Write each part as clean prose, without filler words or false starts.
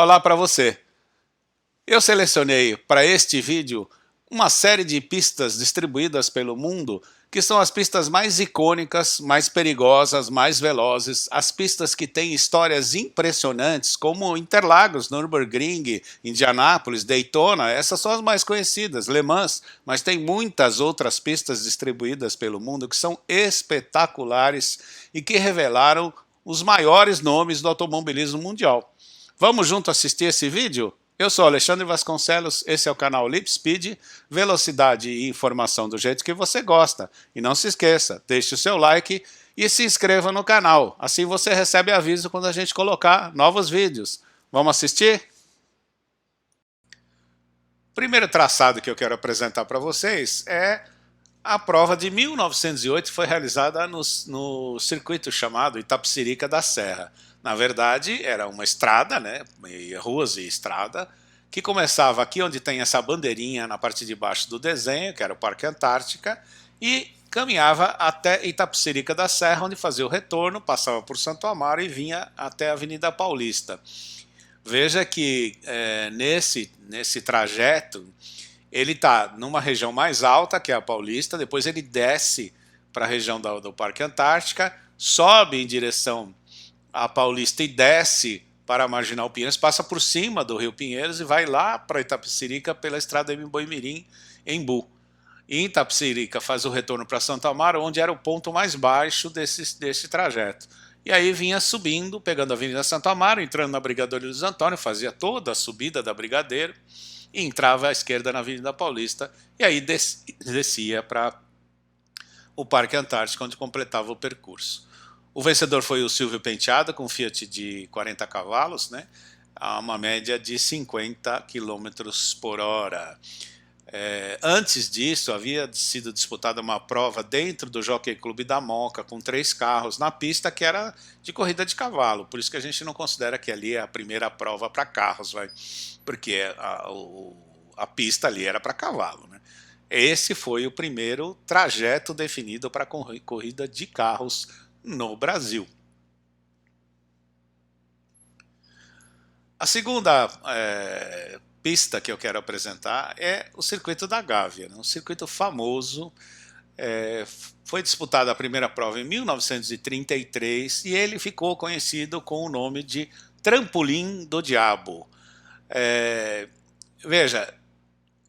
Olá para você! Eu selecionei para este vídeo uma série de pistas distribuídas pelo mundo que são as pistas mais icônicas, mais perigosas, mais velozes, as pistas que têm histórias impressionantes como Interlagos, Nürburgring, Indianápolis, Daytona, essas são as mais conhecidas, Le Mans, mas tem muitas outras pistas distribuídas pelo mundo que são espetaculares e que revelaram os maiores nomes do automobilismo mundial. Vamos junto assistir esse vídeo? Eu sou Alexandre Vasconcelos, esse é o canal Lip Speed, velocidade e informação do jeito que você gosta. E não se esqueça, deixe o seu like e se inscreva no canal, assim você recebe aviso quando a gente colocar novos vídeos. Vamos assistir? O primeiro traçado que eu quero apresentar para vocês é a prova de 1908, que foi realizada no circuito chamado Itapecerica da Serra. Na verdade, era uma estrada, né, ruas e estrada, que começava aqui onde tem essa bandeirinha na parte de baixo do desenho, que era o Parque Antártica, e caminhava até Itapecerica da Serra, onde fazia o retorno, passava por Santo Amaro e vinha até a Avenida Paulista. Veja que nesse trajeto ele está numa região mais alta, que é a Paulista, depois ele desce para a região do Parque Antártica, sobe em direção à Paulista e desce para a Marginal Pinheiros, passa por cima do Rio Pinheiros e vai lá para Itapecerica pela estrada Embu-Mirim, Embu. E em Itapecerica faz o retorno para Santo Amaro, onde era o ponto mais baixo desse trajeto. E aí vinha subindo, pegando a Avenida Santo Amaro, entrando na Brigadeiro Luiz Antônio, fazia toda a subida da Brigadeiro, e entrava à esquerda na Avenida Paulista, e aí descia para o Parque Antártico, onde completava o percurso. O vencedor foi o Silvio Penteado, com Fiat de 40 cavalos, né, a uma média de 50 km por hora. Antes disso, havia sido disputada uma prova dentro do Jockey Club da Moca, com 3 carros na pista, que era de corrida de cavalo. Por isso que a gente não considera que ali é a primeira prova para carros, porque a pista ali era para cavalo, né? Esse foi o primeiro trajeto definido para corrida de carros no Brasil. A segunda pista que eu quero apresentar é o Circuito da Gávea, né? Um circuito famoso. Foi disputada a primeira prova em 1933 e ele ficou conhecido com o nome de Trampolim do Diabo. Veja,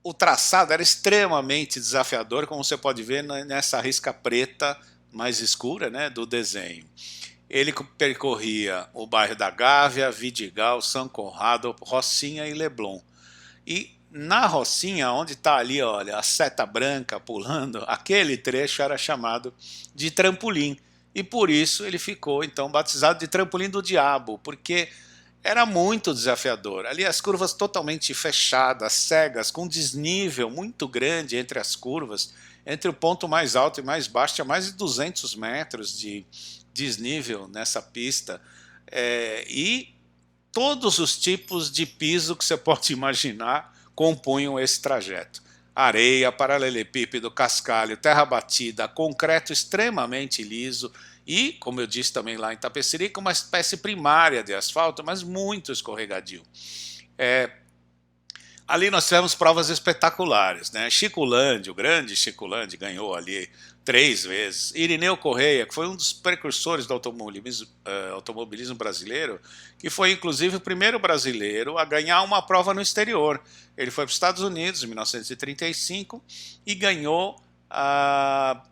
o traçado era extremamente desafiador, como você pode ver nessa risca preta mais escura, né, do desenho. Ele percorria o bairro da Gávea, Vidigal, São Conrado, Rocinha e Leblon. E na Rocinha, onde está ali, olha, a seta branca pulando, aquele trecho era chamado de trampolim. E por isso ele ficou, então, batizado de Trampolim do Diabo, porque era muito desafiador. Ali as curvas totalmente fechadas, cegas, com desnível muito grande entre as curvas, entre o ponto mais alto e mais baixo, tinha mais de 200 metros de desnível nessa pista, e todos os tipos de piso que você pode imaginar compunham esse trajeto. Areia, paralelepípedo, cascalho, terra batida, concreto extremamente liso e, como eu disse também lá em Itapecerica, uma espécie primária de asfalto, mas muito escorregadio. Ali nós tivemos provas espetaculares, né? Chico Landi, o grande Chico Landi, ganhou ali 3 vezes. Irineu Correia, que foi um dos precursores do automobilismo brasileiro, que foi inclusive o primeiro brasileiro a ganhar uma prova no exterior. Ele foi para os Estados Unidos em 1935 e ganhou a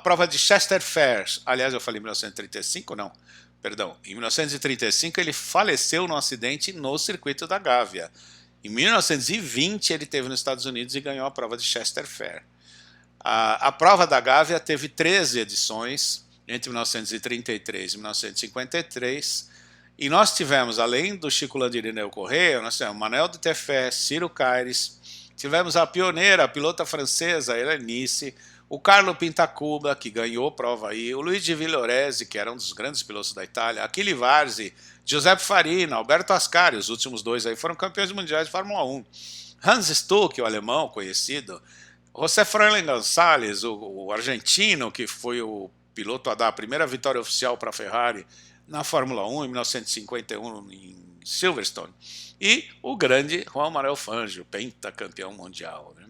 prova de Chester Fair. Aliás, eu falei 1935, não, perdão. Em 1935 ele faleceu num acidente no circuito da Gávea. Em 1920 ele esteve nos Estados Unidos e ganhou a prova de Chester Fair. A prova da Gávea teve 13 edições, entre 1933 e 1953, e nós tivemos, além do Chico Landi e Irineu Correia, nós tivemos Manuel de Tefé, Ciro Caires, tivemos a pioneira, a pilota francesa Helenice, o Carlo Pintacuba, que ganhou prova aí, o Luigi Villoresi, que era um dos grandes pilotos da Itália, Achille Varzi, Giuseppe Farina, Alberto Ascari, os últimos 2 aí foram campeões mundiais de Fórmula 1. Hans Stuck, o alemão conhecido, José Froilan Gonçalves, o argentino, que foi o piloto a dar a primeira vitória oficial para a Ferrari na Fórmula 1 em 1951 em Silverstone, e o grande Juan Manuel Fangio, pentacampeão mundial, né?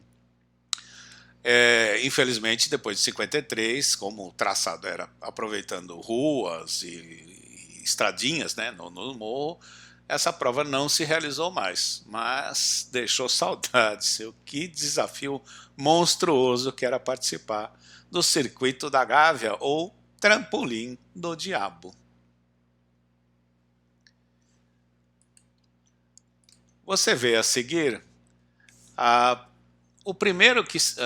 Infelizmente, depois de 53, como o traçado era aproveitando ruas e estradinhas, né, no morro, essa prova não se realizou mais, mas deixou saudades. Que desafio monstruoso que era participar do Circuito da Gávea, ou Trampolim do Diabo. Você vê a seguir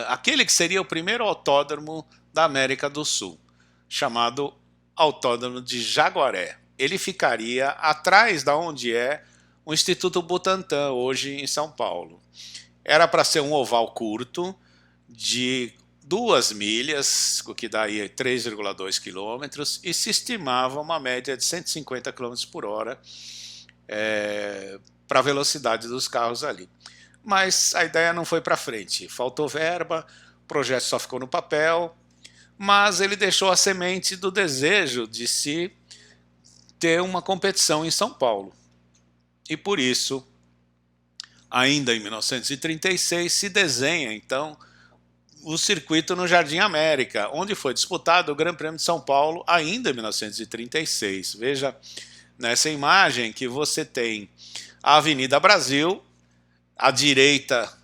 aquele que seria o primeiro autódromo da América do Sul, chamado Autódromo de Jaguaré. Ele ficaria atrás da onde é o Instituto Butantan, hoje em São Paulo. Era para ser um oval curto, de 2 milhas, o que daria 3,2 quilômetros, e se estimava uma média de 150 km por hora para a velocidade dos carros ali. Mas a ideia não foi para frente, faltou verba, o projeto só ficou no papel, mas ele deixou a semente do desejo de se ter uma competição em São Paulo. E por isso, ainda em 1936, se desenha então o circuito no Jardim América, onde foi disputado o Grande Prêmio de São Paulo ainda em 1936. Veja nessa imagem que você tem a Avenida Brasil, à direita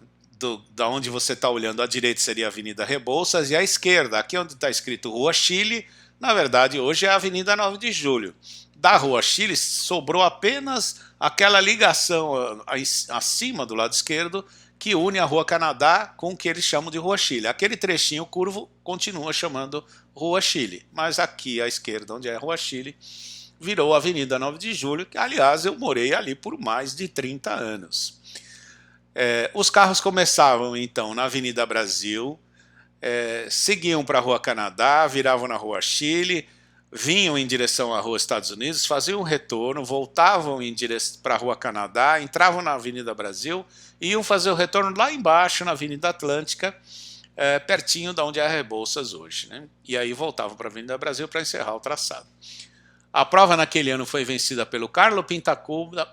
da onde você está olhando, à direita seria a Avenida Rebouças, e à esquerda, aqui onde está escrito Rua Chile, na verdade hoje é a Avenida 9 de Julho. Da Rua Chile sobrou apenas aquela ligação acima do lado esquerdo que une a Rua Canadá com o que eles chamam de Rua Chile. Aquele trechinho curvo continua chamando Rua Chile, mas aqui à esquerda, onde é a Rua Chile, virou a Avenida 9 de Julho, que aliás eu morei ali por mais de 30 anos. Os carros começavam então na Avenida Brasil, seguiam para a Rua Canadá, viravam na Rua Chile, vinham em direção à Rua Estados Unidos, faziam um retorno, voltavam para a Rua Canadá, entravam na Avenida Brasil e iam fazer o retorno lá embaixo na Avenida Atlântica, pertinho de onde é a Rebouças hoje, né? E aí voltavam para a Avenida Brasil para encerrar o traçado. A prova naquele ano foi vencida pelo Carlo Pintacuda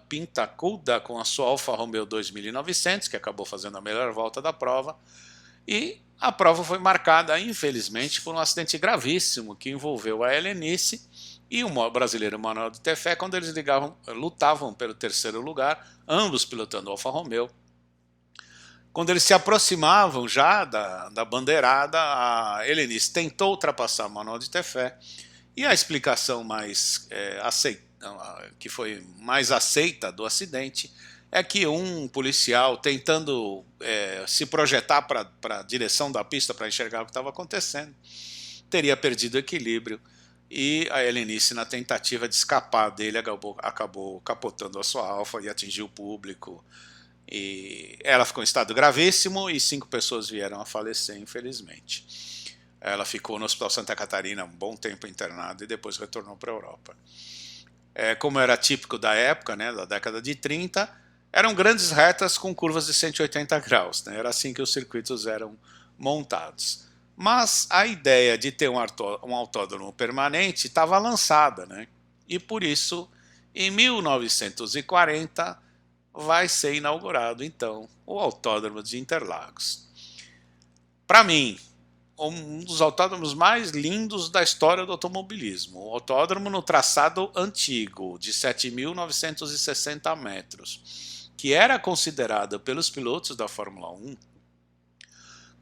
com a sua Alfa Romeo 2900, que acabou fazendo a melhor volta da prova, e a prova foi marcada, infelizmente, por um acidente gravíssimo que envolveu a Helenice e o brasileiro Manuel de Tefé, quando eles lutavam pelo terceiro lugar, ambos pilotando Alfa Romeo. Quando eles se aproximavam já da bandeirada, a Helenice tentou ultrapassar o Manuel de Tefé, e a explicação que foi mais aceita do acidente é que um policial, tentando se projetar para a direção da pista para enxergar o que estava acontecendo, teria perdido o equilíbrio, e a Helenice, na tentativa de escapar dele, acabou capotando a sua Alfa e atingiu o público. E ela ficou em estado gravíssimo e 5 pessoas vieram a falecer, infelizmente. Ela ficou no Hospital Santa Catarina um bom tempo internada e depois retornou para a Europa. Como era típico da época, né, da década de 30, eram grandes retas com curvas de 180 graus. Né, era assim que os circuitos eram montados. Mas a ideia de ter um autódromo permanente estava lançada, né, e por isso, em 1940, vai ser inaugurado, então, o Autódromo de Interlagos. Para mim, um dos autódromos mais lindos da história do automobilismo. O autódromo no traçado antigo, de 7.960 metros, que era considerado pelos pilotos da Fórmula 1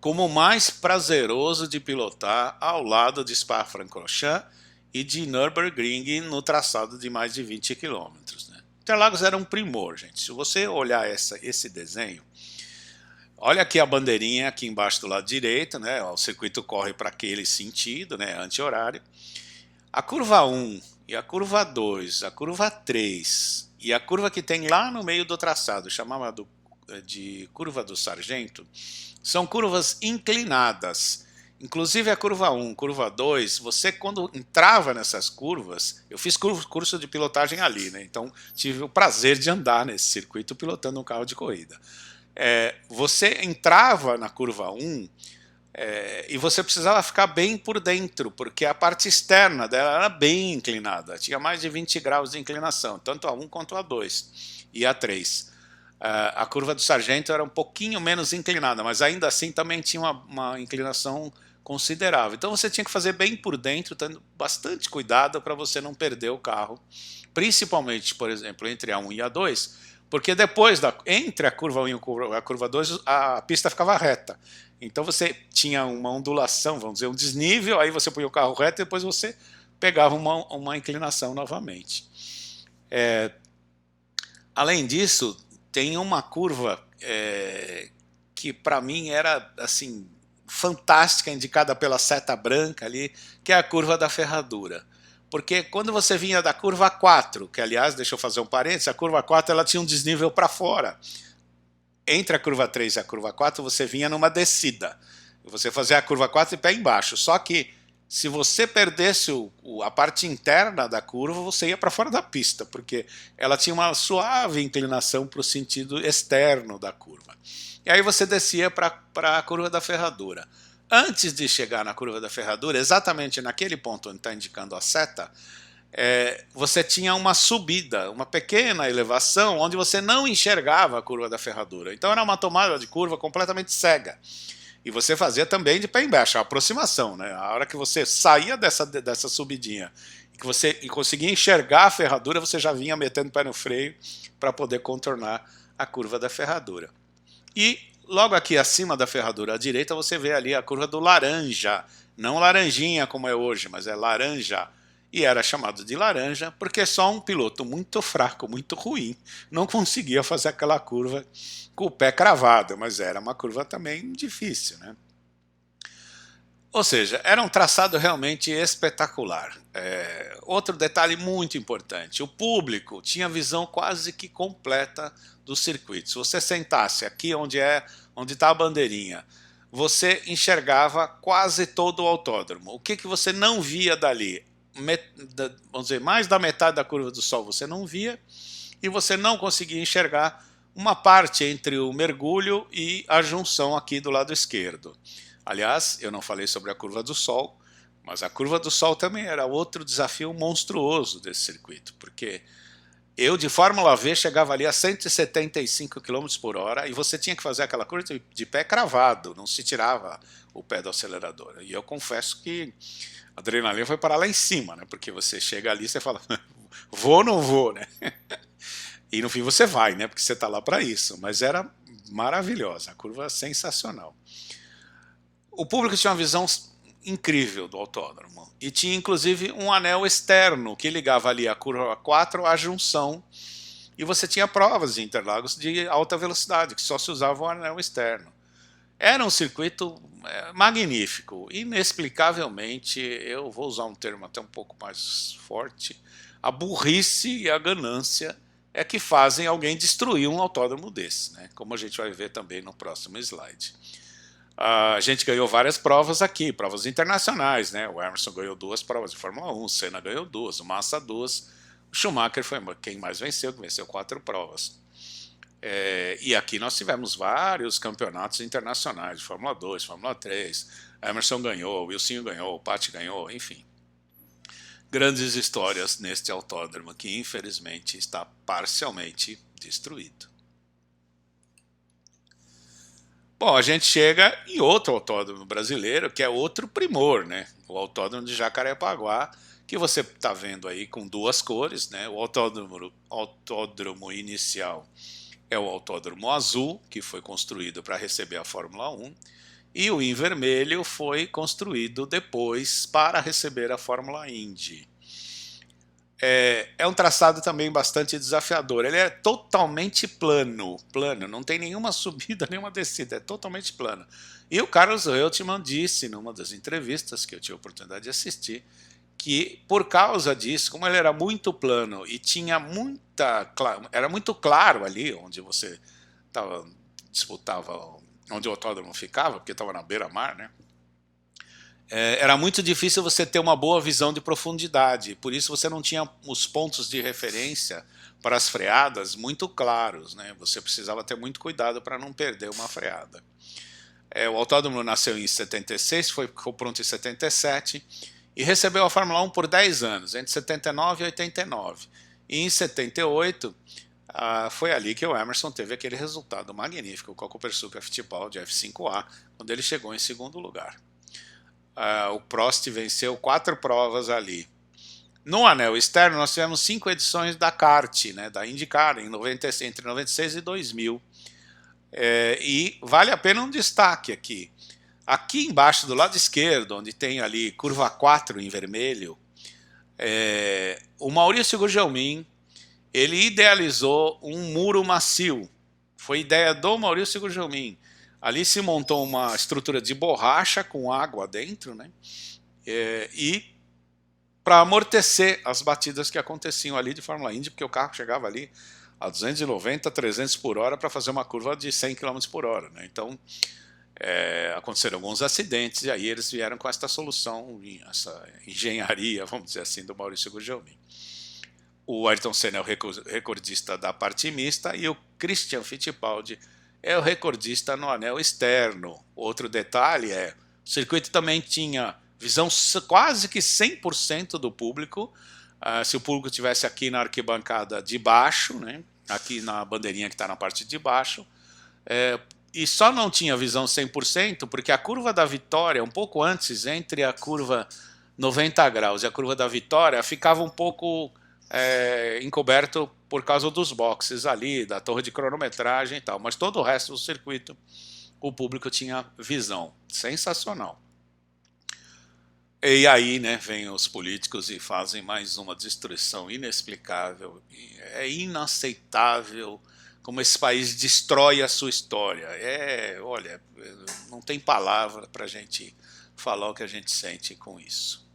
como o mais prazeroso de pilotar, ao lado de Spa-Francorchamps e de Nürburgring, no traçado de mais de 20 quilômetros. Né? Interlagos era um primor, gente. Se você olhar esse desenho, olha aqui a bandeirinha aqui embaixo do lado direito, né? O circuito corre para aquele sentido, né? Anti-horário. A curva 1 e a curva 2, a curva 3 e a curva que tem lá no meio do traçado, chamada de curva do Sargento, são curvas inclinadas. Inclusive a curva 1, curva 2, você quando entrava nessas curvas, eu fiz curso de pilotagem ali, né? Então tive o prazer de andar nesse circuito pilotando um carro de corrida. Você entrava na curva 1, E você precisava ficar bem por dentro, porque a parte externa dela era bem inclinada, tinha mais de 20 graus de inclinação, tanto a 1 quanto a 2 e a 3. A curva do sargento era um pouquinho menos inclinada, mas ainda assim também tinha uma inclinação considerável. Então você tinha que fazer bem por dentro, tendo bastante cuidado para você não perder o carro, principalmente, por exemplo, entre a 1 e a 2, porque depois, entre a curva 1 e a curva 2, a pista ficava reta. Então você tinha uma ondulação, vamos dizer, um desnível, aí você punha o carro reto e depois você pegava uma inclinação novamente. Além disso, tem uma curva que para mim era assim fantástica, indicada pela seta branca ali, que é a curva da ferradura. Porque quando você vinha da curva 4, que aliás, deixa eu fazer um parênteses, a curva 4 ela tinha um desnível para fora. Entre a curva 3 e a curva 4 você vinha numa descida. Você fazia a curva 4 de pé embaixo. Só que se você perdesse a parte interna da curva, você ia para fora da pista, porque ela tinha uma suave inclinação para o sentido externo da curva. E aí você descia para a curva da ferradura. Antes de chegar na curva da ferradura, exatamente naquele ponto onde está indicando a seta, você tinha uma subida, uma pequena elevação, onde você não enxergava a curva da ferradura. Então era uma tomada de curva completamente cega. E você fazia também de pé embaixo, a aproximação, né? A hora que você saía dessa subidinha e que você conseguia enxergar a ferradura, você já vinha metendo o pé no freio para poder contornar a curva da ferradura. E logo aqui acima da ferradura à direita você vê ali a curva do laranja, não laranjinha como é hoje, mas é laranja. E era chamado de laranja porque só um piloto muito fraco, muito ruim, não conseguia fazer aquela curva com o pé cravado, mas era uma curva também difícil, né? Ou seja, era um traçado realmente espetacular. Outro detalhe muito importante, o público tinha visão quase que completa do circuito. Se você sentasse aqui onde está a bandeirinha, você enxergava quase todo o autódromo. O que você não via dali? Vamos dizer, mais da metade da curva do Sol você não via, e você não conseguia enxergar uma parte entre o mergulho e a junção aqui do lado esquerdo. Aliás, eu não falei sobre a curva do Sol, mas a curva do Sol também era outro desafio monstruoso desse circuito, porque eu de Fórmula V chegava ali a 175 km por hora e você tinha que fazer aquela curva de pé cravado, não se tirava o pé do acelerador. E eu confesso que a adrenalina foi parar lá em cima, né? Porque você chega ali e você fala, vou ou não vou, né? E no fim você vai, né? Porque você está lá para isso. Mas era maravilhosa, a curva sensacional. O público tinha uma visão incrível do autódromo. E tinha inclusive um anel externo que ligava ali a curva 4 à junção. E você tinha provas de Interlagos de alta velocidade, que só se usava o anel externo. Era um circuito magnífico, inexplicavelmente, eu vou usar um termo até um pouco mais forte, a burrice e a ganância é que fazem alguém destruir um autódromo desse, né? Como a gente vai ver também no próximo slide. A gente ganhou várias provas aqui, provas internacionais, né? O Emerson ganhou 2 provas de Fórmula 1, o Senna ganhou 2, o Massa 2, o Schumacher foi quem mais venceu, que venceu 4 provas. E aqui nós tivemos vários campeonatos internacionais de Fórmula 2, Fórmula 3, Emerson ganhou, Wilson ganhou, o Patti ganhou, enfim. Grandes histórias neste autódromo que infelizmente está parcialmente destruído. Bom, a gente chega em outro autódromo brasileiro, que é outro primor, né? O autódromo de Jacarepaguá, que você está vendo aí com 2 cores, né? O autódromo inicial é o autódromo azul, que foi construído para receber a Fórmula 1, e o em vermelho foi construído depois para receber a Fórmula Indy. É um traçado também bastante desafiador. Ele é totalmente plano, não tem nenhuma subida, nenhuma descida, é totalmente plano. E o Carlos Reutemann disse numa das entrevistas que eu tive a oportunidade de assistir, que por causa disso, como ele era muito plano e tinha era muito claro ali onde você disputava, onde o autódromo ficava, porque estava na beira-mar, né? Era muito difícil você ter uma boa visão de profundidade, por isso você não tinha os pontos de referência para as freadas muito claros, né? Você precisava ter muito cuidado para não perder uma freada. O autódromo nasceu em 76, ficou pronto em 77 e recebeu a Fórmula 1 por 10 anos, entre 79 e 89. E em 78 foi ali que o Emerson teve aquele resultado magnífico com a Cooper Super Fittipaldi F5A, quando ele chegou em segundo lugar. O Prost venceu 4 provas ali. No anel externo nós tivemos 5 edições da kart, né, da IndyCar, entre 96 e 2000. E vale a pena um destaque aqui. Aqui embaixo, do lado esquerdo, onde tem ali curva 4 em vermelho, o Maurício Gugelmin, ele idealizou um muro macio. Foi ideia do Maurício Gugelmin. Ali se montou uma estrutura de borracha com água dentro, né? E para amortecer as batidas que aconteciam ali de Fórmula Indy, porque o carro chegava ali a 290, 300 por hora para fazer uma curva de 100 km por hora, né? Então aconteceram alguns acidentes e aí eles vieram com essa solução, essa engenharia, vamos dizer assim, do Maurício Gugelmin. O Ayrton Senna é o recordista da parte mista e o Christian Fittipaldi é o recordista no anel externo. Outro detalhe o circuito também tinha visão quase que 100% do público. Se o público estivesse aqui na arquibancada de baixo, né, aqui na bandeirinha que está na parte de baixo, e só não tinha visão 100% porque a curva da vitória, um pouco antes, entre a curva 90 graus e a curva da vitória, ficava um pouco encoberto por causa dos boxes ali, da torre de cronometragem e tal, mas todo o resto do circuito o público tinha visão. Sensacional. E aí, né, vêm os políticos e fazem mais uma destruição inexplicável. É inaceitável como esse país destrói a sua história. Olha, não tem palavra para a gente falar o que a gente sente com isso.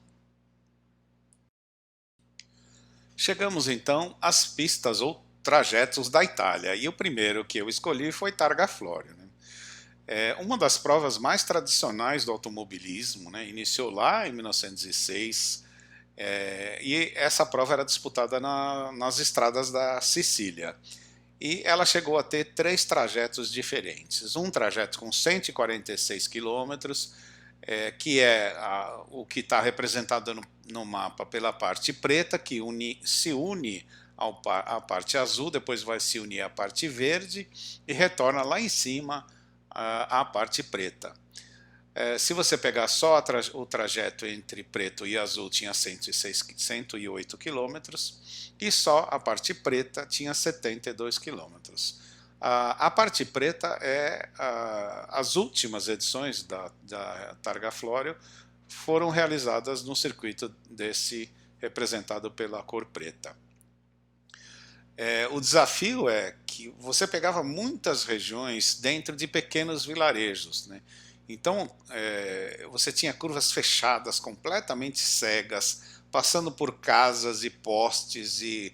Chegamos então às pistas ou trajetos da Itália, e o primeiro que eu escolhi foi Targa Florio, né? Uma das provas mais tradicionais do automobilismo, né? Iniciou lá em 1906, e essa prova era disputada nas estradas da Sicília. E ela chegou a ter 3 trajetos diferentes. Um trajeto com 146 quilômetros, que o que está representado no mapa pela parte preta, que se une à parte azul, depois vai se unir à parte verde e retorna lá em cima à parte preta. Se você pegar só o trajeto entre preto e azul, tinha 108 quilômetros, e só a parte preta tinha 72 quilômetros. A parte preta as últimas edições da Targa Florio foram realizadas no circuito representado pela cor preta. O desafio é que você pegava muitas regiões dentro de pequenos vilarejos, né? Então você tinha curvas fechadas, completamente cegas, passando por casas e postes e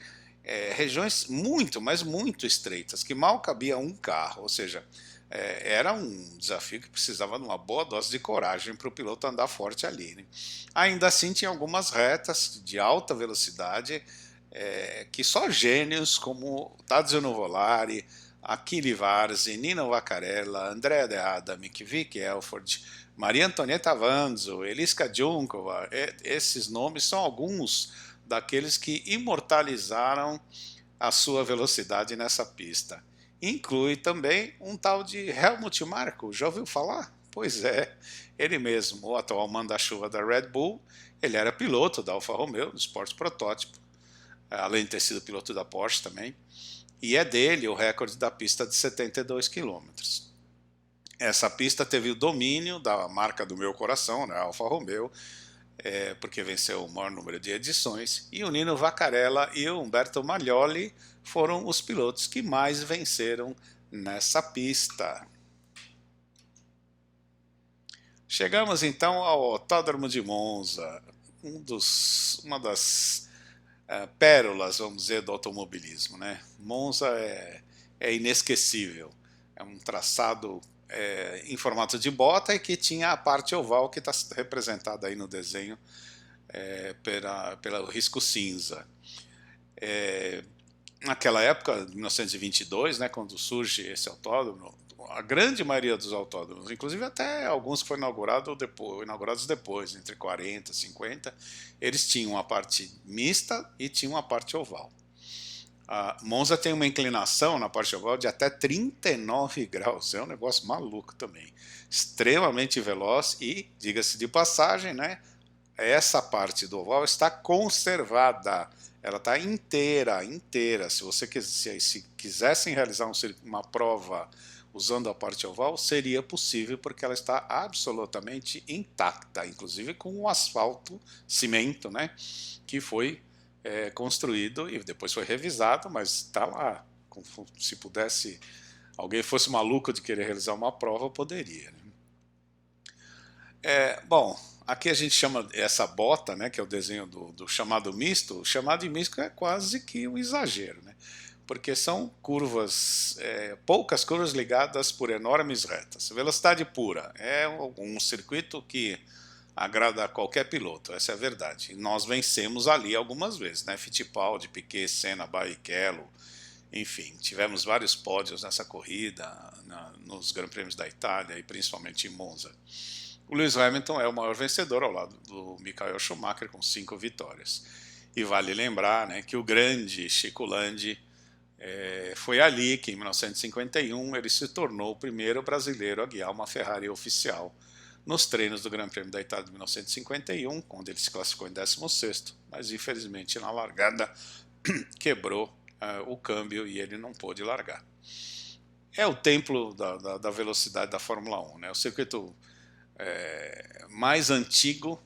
regiões muito, mas muito estreitas, que mal cabia um carro, ou seja, era um desafio que precisava de uma boa dose de coragem para o piloto andar forte ali, né? Ainda assim tinha algumas retas de alta velocidade que só gênios como Tadzio Nuvolari, Achille Varzi, Nino Vaccarella, Andrea De Adami, Vicky Elford, Maria Antonietta Vanzo, Eliska Djunkova, esses nomes são alguns daqueles que imortalizaram a sua velocidade nessa pista. Inclui também um tal de Helmut Marko, já ouviu falar? Pois é, ele mesmo, o atual manda-chuva da Red Bull, ele era piloto da Alfa Romeo, do esporte protótipo, além de ter sido piloto da Porsche também, e é dele o recorde da pista de 72 km. Essa pista teve o domínio da marca do meu coração, né, Alfa Romeo, porque venceu o maior número de edições, e o Nino Vaccarella e o Umberto Maglioli foram os pilotos que mais venceram nessa pista. Chegamos então ao Autódromo de Monza, uma das pérolas, vamos dizer, do automobilismo, né? Monza é inesquecível, é um traçado em formato de bota e que tinha a parte oval que está representada aí no desenho pelo risco cinza. Naquela época, 1922, né, quando surge esse autódromo, a grande maioria dos autódromos, inclusive até alguns que foram inaugurados depois, entre 40 e 50, eles tinham a parte mista e tinham a parte oval. A Monza tem uma inclinação na parte oval de até 39 graus, é um negócio maluco também, extremamente veloz e, diga-se de passagem, né, essa parte do oval está conservada, ela está inteira. Se você se quisessem realizar uma prova usando a parte oval, seria possível porque ela está absolutamente intacta, inclusive com o asfalto, cimento, né, que foi construído e depois foi revisado, mas está lá. Se pudesse, alguém fosse maluco de querer realizar uma prova, poderia, né? Bom, aqui a gente chama essa bota, né, que é o desenho do chamado misto. O chamado de misto é quase que um exagero, né, porque são curvas, poucas curvas ligadas por enormes retas. Velocidade pura, é um circuito que agrada a qualquer piloto, essa é a verdade. E nós vencemos ali algumas vezes, né, Fittipaldi, Piquet, Senna, Barrichello, enfim, tivemos vários pódios nessa corrida, nos Grandes Prêmios da Itália e principalmente em Monza. O Lewis Hamilton é o maior vencedor ao lado do Michael Schumacher com 5 vitórias. E vale lembrar, né, que o grande Chico Landi foi ali que em 1951 ele se tornou o primeiro brasileiro a guiar uma Ferrari oficial nos treinos do Grande Prêmio da Itália de 1951, onde ele se classificou em 16º, mas infelizmente na largada quebrou o câmbio e ele não pôde largar. É o templo da velocidade da Fórmula 1, né? O circuito mais antigo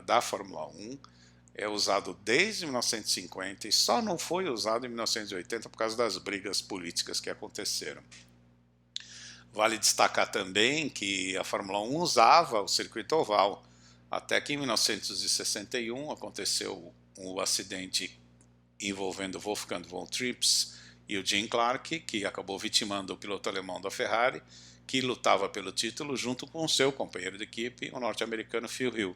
da Fórmula 1, é usado desde 1950 e só não foi usado em 1980 por causa das brigas políticas que aconteceram. Vale destacar também que a Fórmula 1 usava o circuito oval, até que em 1961 aconteceu o acidente envolvendo Wolfgang von Trips e o Jim Clark, que acabou vitimando o piloto alemão da Ferrari, que lutava pelo título junto com seu companheiro de equipe, o norte-americano Phil Hill.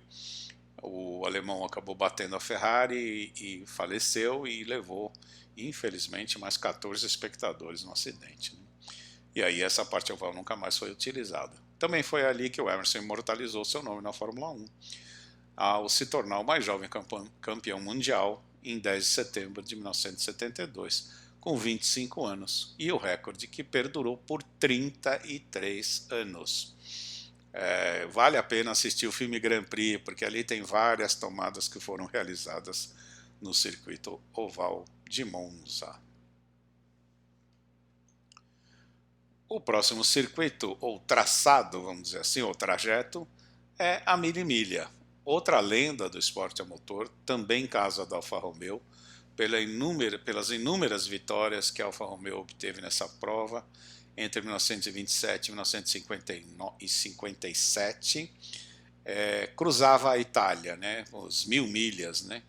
O alemão acabou batendo a Ferrari e faleceu e levou, infelizmente, mais 14 espectadores no acidente, né? E aí essa parte oval nunca mais foi utilizada. Também foi ali que o Emerson imortalizou seu nome na Fórmula 1, ao se tornar o mais jovem campeão mundial em 10 de setembro de 1972, com 25 anos, e o recorde que perdurou por 33 anos. Vale a pena assistir o filme Grand Prix, porque ali tem várias tomadas que foram realizadas no circuito oval de Monza. O próximo circuito, ou traçado, vamos dizer assim, ou trajeto, é a Mille Miglia, outra lenda do esporte a motor, também casa da Alfa Romeo, pelas inúmeras vitórias que a Alfa Romeo obteve nessa prova entre 1927 e 1957, cruzava a Itália, né, os 1000 milhas, né?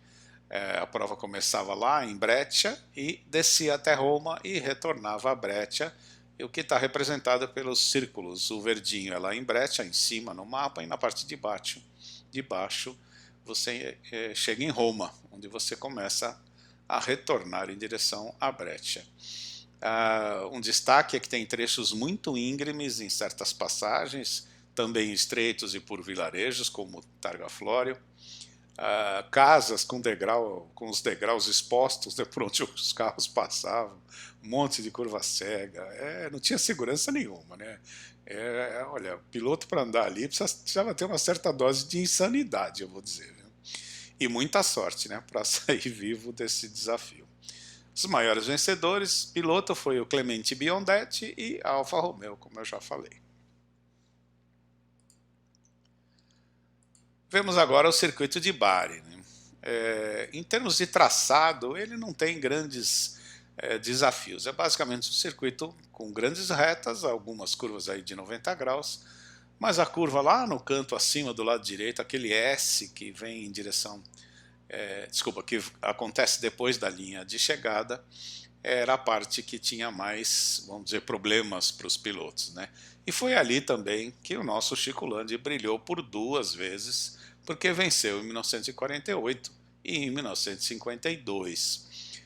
A prova começava lá em Breccia e descia até Roma e retornava a Breccia, e o que está representado pelos círculos. O verdinho é lá em Breccia, em cima no mapa, e na parte de baixo você chega em Roma, onde você começa a retornar em direção a Breccia. Um destaque é que tem trechos muito íngremes em certas passagens, também estreitos e por vilarejos, como Targa Florio. Casas com os degraus expostos, né, por onde os carros passavam, um monte de curva cega, não tinha segurança nenhuma, né? Olha, piloto para andar ali precisava ter uma certa dose de insanidade, eu vou dizer, né? E muita sorte, né, para sair vivo desse desafio. Os maiores vencedores, piloto foi o Clemente Biondetti e a Alfa Romeo, como eu já falei. Vemos agora o circuito de Bari, né? Em termos de traçado, ele não tem grandes desafios. É basicamente um circuito com grandes retas, algumas curvas aí de 90 graus, mas a curva lá no canto acima do lado direito, aquele S que vem em direção, que acontece depois da linha de chegada, era a parte que tinha mais, vamos dizer, problemas para os pilotos, né? E foi ali também que o nosso Chico Landi brilhou por 2 vezes, porque venceu em 1948 e em 1952.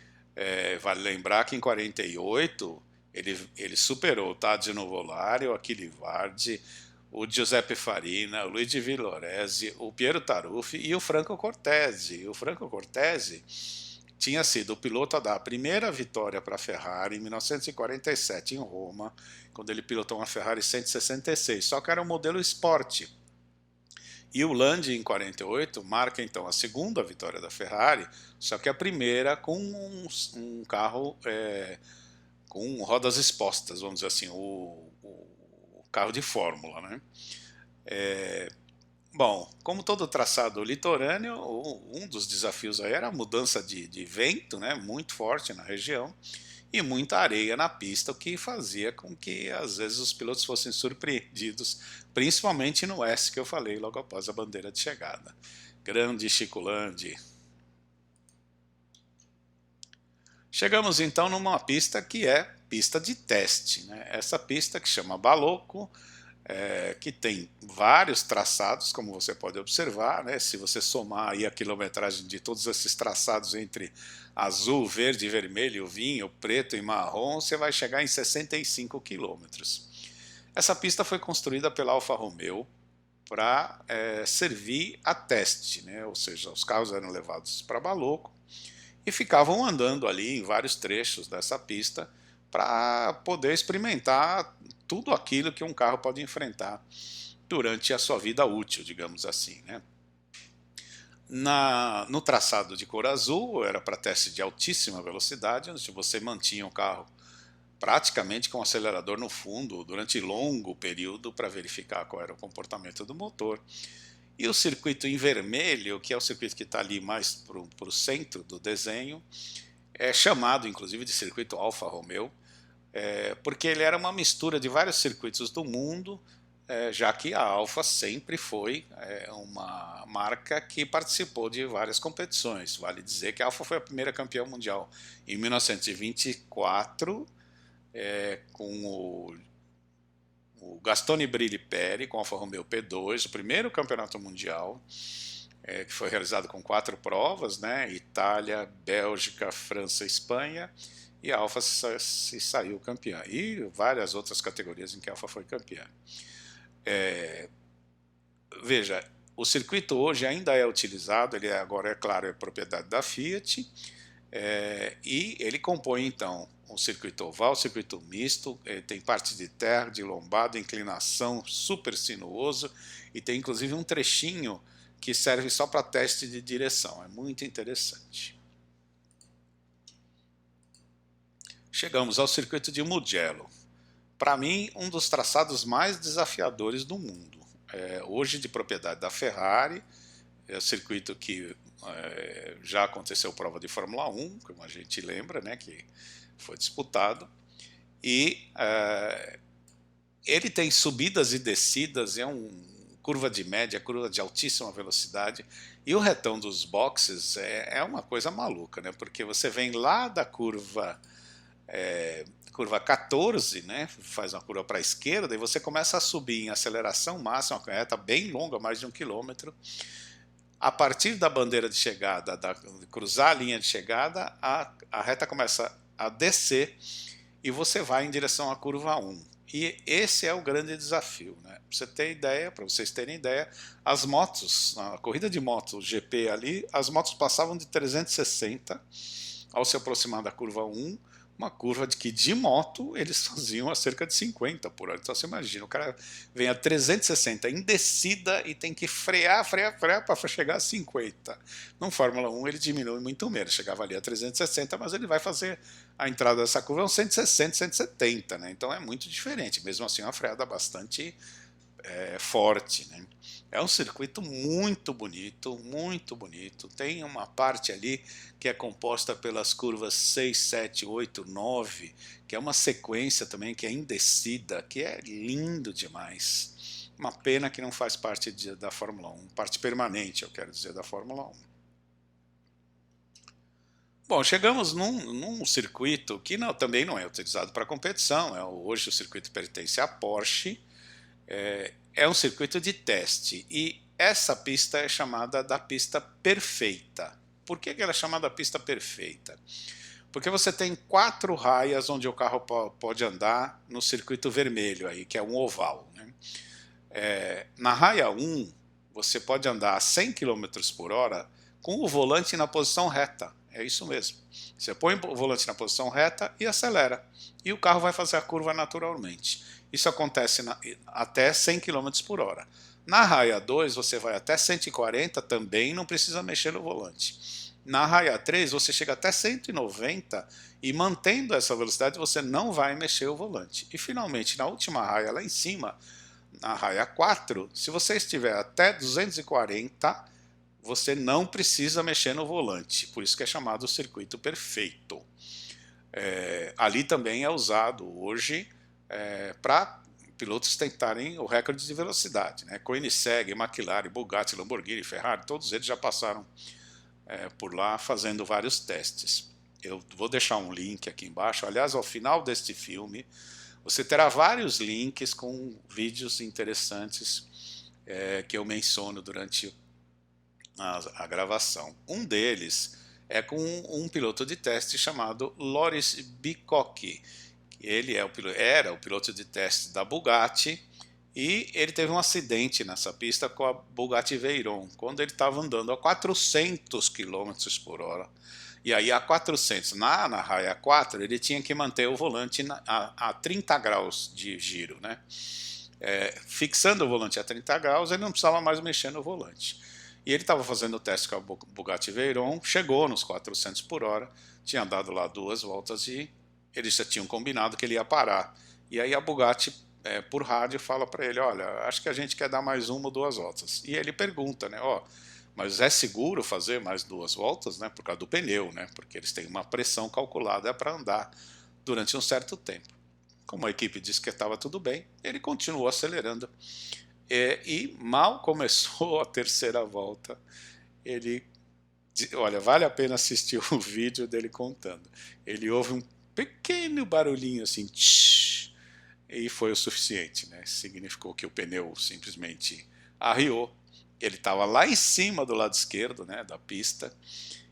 Vale lembrar que em 48 Ele superou o Tadzio Volare, o Achille Vardi, o Giuseppe Farina, o Luigi Villoresi, o Piero Taruffi e o Franco Cortese. E o Franco Cortese tinha sido o piloto a dar a primeira vitória para a Ferrari em 1947 em Roma, quando ele pilotou uma Ferrari 166, só que era um modelo Sport. E o Landi, em 48, marca então a segunda vitória da Ferrari, só que a primeira com um carro com rodas expostas, vamos dizer assim, o carro de Fórmula, né? Bom, como todo traçado litorâneo, um dos desafios aí era a mudança de vento, né, muito forte na região, e muita areia na pista, o que fazia com que às vezes os pilotos fossem surpreendidos, principalmente no S que eu falei logo após a bandeira de chegada. Grande Chico Landi. Chegamos então numa pista que é pista de teste, né? Essa pista que chama Balocco, que tem vários traçados, como você pode observar, né? Se você somar aí a quilometragem de todos esses traçados entre azul, verde, vermelho, vinho, preto e marrom, você vai chegar em 65 quilômetros. Essa pista foi construída pela Alfa Romeo para servir a teste, né? Ou seja, os carros eram levados para Balocco e ficavam andando ali em vários trechos dessa pista para poder experimentar tudo aquilo que um carro pode enfrentar durante a sua vida útil, digamos assim, né? No traçado de cor azul era para teste de altíssima velocidade, onde você mantinha o carro praticamente com o acelerador no fundo durante longo período para verificar qual era o comportamento do motor. E o circuito em vermelho, que é o circuito que está ali mais para o centro do desenho, é chamado inclusive de circuito Alfa Romeo, porque ele era uma mistura de vários circuitos do mundo, já que a Alfa sempre foi uma marca que participou de várias competições. Vale dizer que a Alfa foi a primeira campeã mundial em 1924, com o Gastone Brilli Peri, com a Alfa Romeo P2, o primeiro campeonato mundial, que foi realizado com 4 provas, né? Itália, Bélgica, França, Espanha, e a Alfa se saiu campeã. E várias outras categorias em que a Alfa foi campeã. Veja, o circuito hoje ainda é utilizado, ele agora, é claro, é propriedade da Fiat, e ele compõe então um circuito oval, circuito misto, tem parte de terra, de lombada, inclinação, super sinuoso, e tem inclusive um trechinho que serve só para teste de direção, é muito interessante. Chegamos ao circuito de Mugello. Para mim, um dos traçados mais desafiadores do mundo. Hoje de propriedade da Ferrari, é o circuito que já aconteceu prova de Fórmula 1, como a gente lembra, né, que foi disputado, e ele tem subidas e descidas, curva de média, curva de altíssima velocidade, e o retão dos boxes é uma coisa maluca, né, porque você vem lá da curva 14, né, faz uma curva para a esquerda, e você começa a subir em aceleração máxima, uma reta bem longa, mais de 1 quilômetro. A partir da bandeira de chegada, cruzar a linha de chegada, a reta começa a descer e você vai em direção à curva 1. E esse é o grande desafio, né? Para vocês terem ideia, as motos, na corrida de moto GP ali, as motos passavam de 360 ao se aproximar da curva 1, uma curva de moto eles faziam a cerca de 50 por hora. Então você imagina, o cara vem a 360 em descida e tem que frear para chegar a 50. No Fórmula 1 ele diminui muito menos, chegava ali a 360, mas ele vai fazer a entrada dessa curva a 160, 170, né? Então é muito diferente, mesmo assim uma freada bastante forte, né? É um circuito muito bonito, tem uma parte ali que é composta pelas curvas 6, 7, 8, 9, que é uma sequência também que é em descida, que é lindo demais. Uma pena que não faz parte da Fórmula 1, parte permanente, eu quero dizer, da Fórmula 1. Bom, chegamos num circuito que também não é utilizado para competição, hoje o circuito pertence à Porsche, é um circuito de teste, e essa pista é chamada da pista perfeita. Por que ela é chamada pista perfeita? Porque você tem 4 raias onde o carro pode andar no circuito vermelho, aí, que é um oval, né? Na raia 1, você pode andar a 100 km por hora com o volante na posição reta. É isso mesmo. Você põe o volante na posição reta e acelera. E o carro vai fazer a curva naturalmente. Isso acontece até 100 km por hora. Na raia 2, você vai até 140, também não precisa mexer no volante. Na raia 3, você chega até 190 e mantendo essa velocidade você não vai mexer o volante. E finalmente, na última raia lá em cima, na raia 4, se você estiver até 240, você não precisa mexer no volante, por isso que é chamado circuito perfeito. Ali também é usado hoje para pilotos tentarem o recorde de velocidade, né? Koenigsegg, McLaren, Bugatti, Lamborghini, Ferrari, todos eles já passaram por lá fazendo vários testes. Eu vou deixar um link aqui embaixo. Aliás, ao final deste filme, você terá vários links com vídeos interessantes que eu menciono durante a gravação. Um deles é com um piloto de teste chamado Loris Bicocchi. Ele era o piloto de teste da Bugatti e ele teve um acidente nessa pista com a Bugatti Veyron, quando ele estava andando a 400 km por hora. E aí a 400, na raia 4, ele tinha que manter o volante a 30 graus de giro, né? Fixando o volante a 30 graus, ele não precisava mais mexer no volante. E ele estava fazendo o teste com a Bugatti Veyron, chegou nos 400 por hora, tinha dado lá 2 voltas e eles já tinham combinado que ele ia parar. E aí a Bugatti, por rádio, fala para ele, olha, acho que a gente quer dar mais 1 ou 2 voltas. E ele pergunta, né, mas é seguro fazer mais 2 voltas, né, por causa do pneu, né, porque eles têm uma pressão calculada para andar durante um certo tempo. Como a equipe disse que estava tudo bem, ele continuou acelerando. E mal começou a terceira volta, olha, vale a pena assistir o vídeo dele contando. Ele ouve um pequeno barulhinho assim, tsh, e foi o suficiente, né? Significou que o pneu simplesmente arriou. Ele estava lá em cima do lado esquerdo, né, da pista,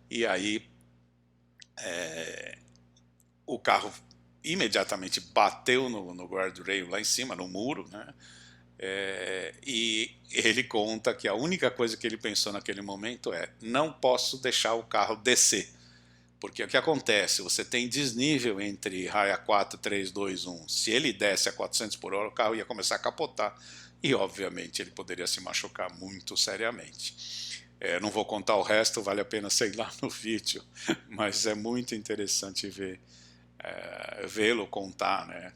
e aí o carro imediatamente bateu no guardrail lá em cima, no muro, né? E ele conta que a única coisa que ele pensou naquele momento é: não posso deixar o carro descer, porque o que acontece? Você tem desnível entre raia 4, 3, 2, 1. Se ele desce a 400 por hora, o carro ia começar a capotar e, obviamente, ele poderia se machucar muito seriamente. Não vou contar o resto, vale a pena sei lá no vídeo, mas é muito interessante vê-lo contar, né,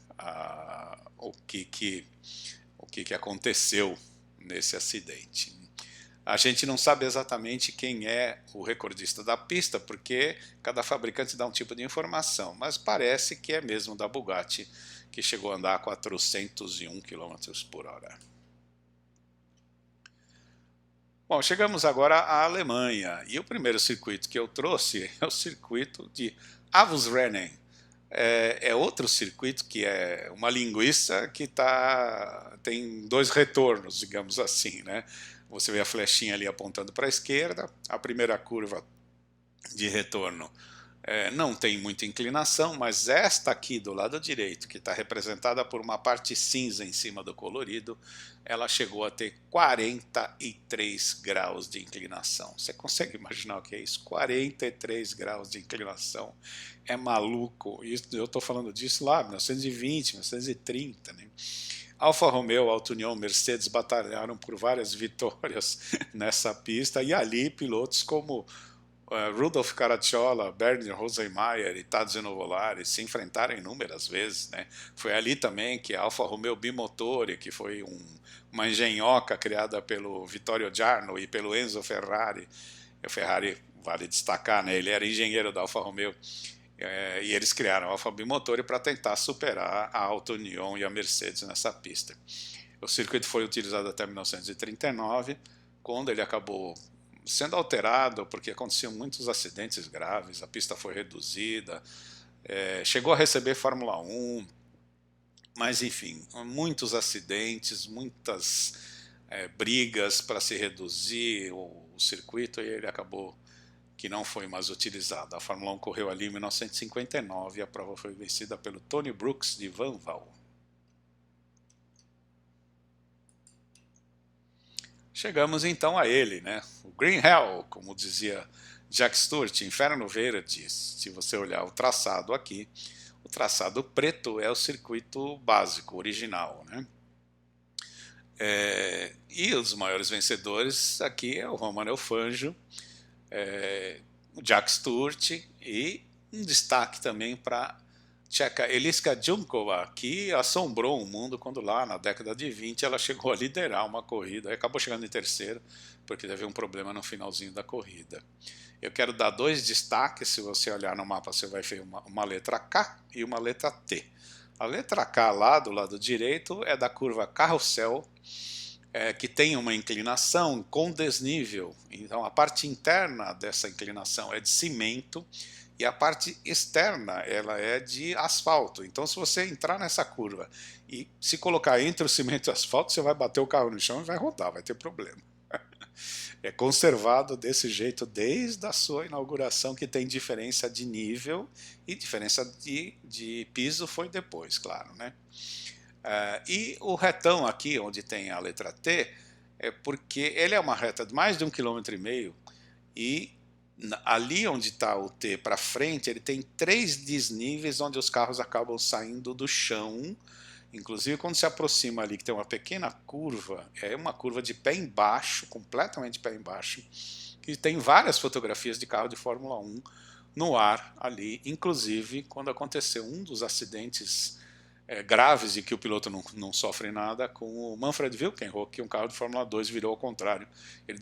o que aconteceu nesse acidente. A gente não sabe exatamente quem é o recordista da pista, porque cada fabricante dá um tipo de informação, mas parece que é mesmo da Bugatti, que chegou a andar a 401 km por hora. Bom, chegamos agora à Alemanha, e o primeiro circuito que eu trouxe é o circuito de Avusrennen. É outro circuito que é uma linguiça que tem 2 retornos, digamos assim, né? Você vê a flechinha ali apontando para a esquerda, a primeira curva de retorno não tem muita inclinação, mas esta aqui do lado direito, que está representada por uma parte cinza em cima do colorido, ela chegou a ter 43 graus de inclinação. Você consegue imaginar o que é isso? 43 graus de inclinação. É maluco. Eu estou falando disso lá, 1920, 1930, né? Alfa Romeo, Alfa União, Mercedes batalharam por várias vitórias nessa pista, e ali pilotos como Rudolf Caracciola, Bernie Rosenmayer e Tadzio Nuvolari se enfrentaram inúmeras vezes, né? Foi ali também que a Alfa Romeo Bimotore, que foi uma engenhoca criada pelo Vittorio Jarno e pelo Enzo Ferrari. O Ferrari, vale destacar, né? Ele era engenheiro da Alfa Romeo, e eles criaram a Alfa Bimotore para tentar superar a Alfa União e a Mercedes nessa pista. O circuito foi utilizado até 1939, quando ele acabou sendo alterado porque aconteciam muitos acidentes graves, a pista foi reduzida, chegou a receber Fórmula 1, mas enfim, muitos acidentes, muitas brigas para se reduzir o circuito, e ele acabou que não foi mais utilizado. A Fórmula 1 correu ali em 1959 e a prova foi vencida pelo Tony Brooks de Vanwall. Chegamos então a ele, né? O Green Hell, como dizia Jack Stewart, Inferno Verde. Se você olhar o traçado aqui, o traçado preto é o circuito básico, original, né? E os maiores vencedores aqui é o Roman Fangio, o Jack Stewart e um destaque também para tcheca Eliska Junkova, que assombrou o mundo quando lá na década de 20 ela chegou a liderar uma corrida, acabou chegando em terceiro porque teve um problema no finalzinho da corrida. Eu quero dar dois destaques. Se você olhar no mapa você vai ver uma letra K e uma letra T. A letra K lá do lado direito é da curva Carrossel, que tem uma inclinação com desnível. Então a parte interna dessa inclinação é de cimento e a parte externa ela é de asfalto. Então se você entrar nessa curva e se colocar entre o cimento e o asfalto, você vai bater o carro no chão e vai rodar, vai ter problema. É conservado desse jeito desde a sua inauguração, que tem diferença de nível e diferença de piso foi depois, claro, né? E o retão aqui, onde tem a letra T, é porque ele é uma reta de mais de 1,5 km e ali onde está o T para frente, ele tem 3 desníveis onde os carros acabam saindo do chão. Inclusive quando se aproxima ali, que tem uma pequena curva, é uma curva de pé embaixo, completamente pé embaixo, que tem várias fotografias de carro de Fórmula 1 no ar ali, inclusive quando aconteceu um dos acidentes graves e que o piloto não sofre nada, com o Manfred Wilkenrock, que um carro de Fórmula 2 virou ao contrário. Ele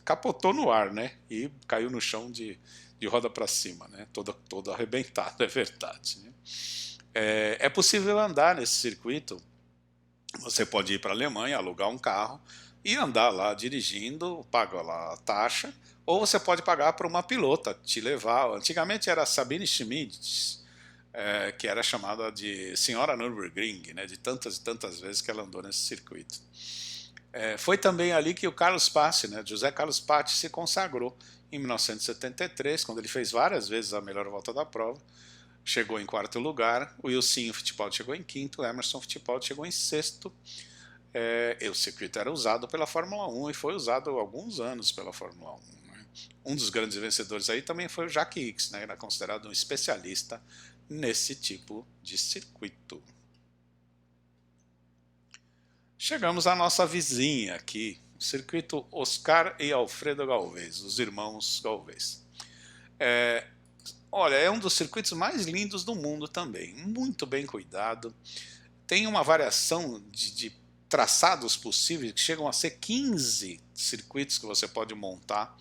capotou no ar, né? E caiu no chão de roda para cima, né? Todo arrebentado, é verdade. Né? É possível andar nesse circuito. Você pode ir para a Alemanha, alugar um carro e andar lá dirigindo, paga lá a taxa, ou você pode pagar para uma pilota te levar. Antigamente era Sabine Schmitz, que era chamada de Senhora Nürburgring, né, de tantas e tantas vezes que ela andou nesse circuito. Foi também ali que o Carlos Pace, né, José Carlos Pace, se consagrou em 1973, quando ele fez várias vezes a melhor volta da prova. Chegou em quarto lugar, o Wilsinho Fittipaldi chegou em quinto, o Emerson Fittipaldi chegou em sexto. O circuito era usado pela Fórmula 1 e foi usado há alguns anos pela Fórmula 1. Né? Um dos grandes vencedores aí também foi o Jack Hicks, né? Era considerado um especialista nesse tipo de circuito. Chegamos à nossa vizinha aqui, o circuito Oscar e Alfredo Galvez, os irmãos Galvez. Olha, é um dos circuitos mais lindos do mundo também, muito bem cuidado. Tem uma variação de traçados possíveis, que chegam a ser 15 circuitos que você pode montar.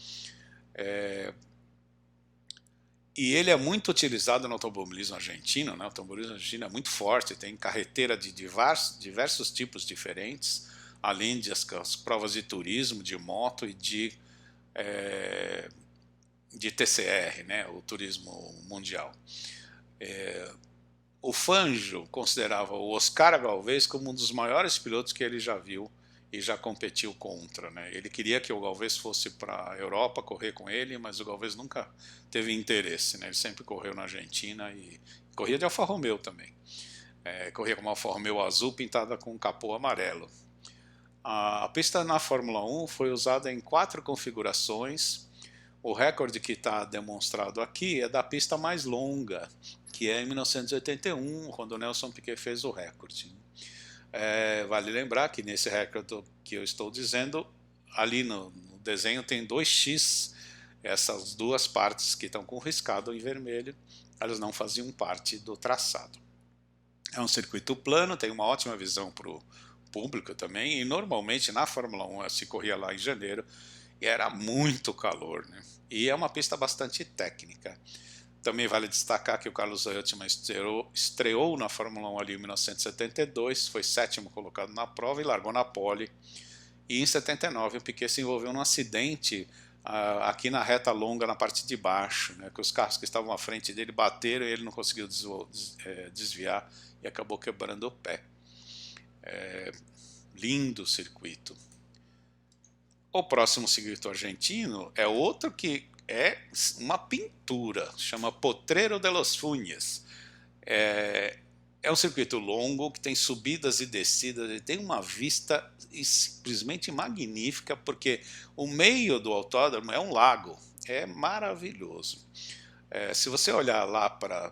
E ele é muito utilizado no automobilismo argentino, né? O automobilismo argentino é muito forte, tem carreteira de diversos tipos diferentes, além das provas de turismo, de moto e de TCR, né? O turismo mundial. O Fangio considerava o Oscar Galvez como um dos maiores pilotos que ele já viu e já competiu contra. Né? Ele queria que o Galvez fosse para a Europa correr com ele, mas o Galvez nunca teve interesse. Né? Ele sempre correu na Argentina e corria de Alfa Romeo também. Corria com uma Alfa Romeo azul pintada com um capô amarelo. A pista na Fórmula 1 foi usada em 4 configurações. O recorde que está demonstrado aqui é da pista mais longa, que é em 1981, quando o Nelson Piquet fez o recorde. Vale lembrar que nesse recorde que eu estou dizendo, ali no desenho tem 2x, essas duas partes que estão com riscado em vermelho, elas não faziam parte do traçado. É um circuito plano, tem uma ótima visão para o público também, e normalmente na Fórmula 1 se corria lá em janeiro, e era muito calor, né? E é uma pista bastante técnica. Também vale destacar que o Carlos Reutemann estreou na Fórmula 1 ali em 1972, foi 7º colocado na prova e largou na pole. E em 79 o Piquet se envolveu num acidente aqui na reta longa, na parte de baixo, né, que os carros que estavam à frente dele bateram e ele não conseguiu desviar e acabou quebrando o pé. Lindo o circuito. O próximo circuito argentino é outro que é uma pintura, chama Potrero de los Funes. É um circuito longo que tem subidas e descidas, e tem uma vista simplesmente magnífica, porque o meio do autódromo é um lago, é maravilhoso. Se você olhar lá para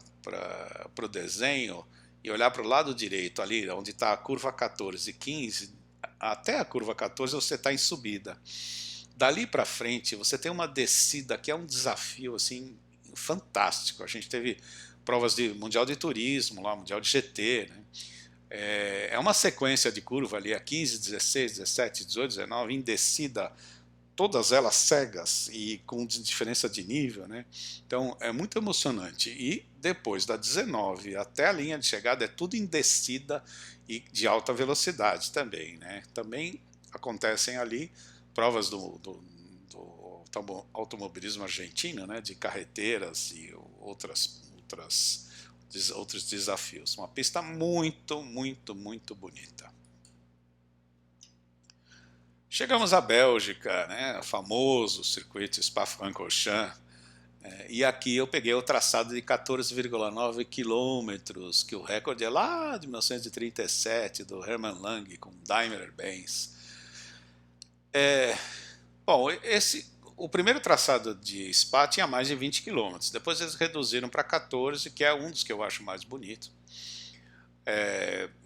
o desenho e olhar para o lado direito, ali onde está a curva 14 e 15, até a curva 14 você está em subida. Dali para frente você tem uma descida que é um desafio assim fantástico. A gente teve provas de Mundial de Turismo, lá, Mundial de GT, né? É uma sequência de curva ali a 15, 16, 17, 18, 19, em descida, todas elas cegas e com diferença de nível, né? Então é muito emocionante. E depois da 19 até a linha de chegada é tudo em descida e de alta velocidade também, né? Também acontecem ali provas do automobilismo argentino, né? De carreteiras e outros desafios. Uma pista muito, muito, muito bonita. Chegamos à Bélgica, né, o famoso circuito Spa-Francorchamps, e aqui eu peguei o traçado de 14,9 quilômetros, que o recorde é lá de 1937, do Hermann Lang, com Daimler-Benz. Bom, o primeiro traçado de Spa tinha mais de 20 quilômetros, depois eles reduziram para 14, que é um dos que eu acho mais bonito.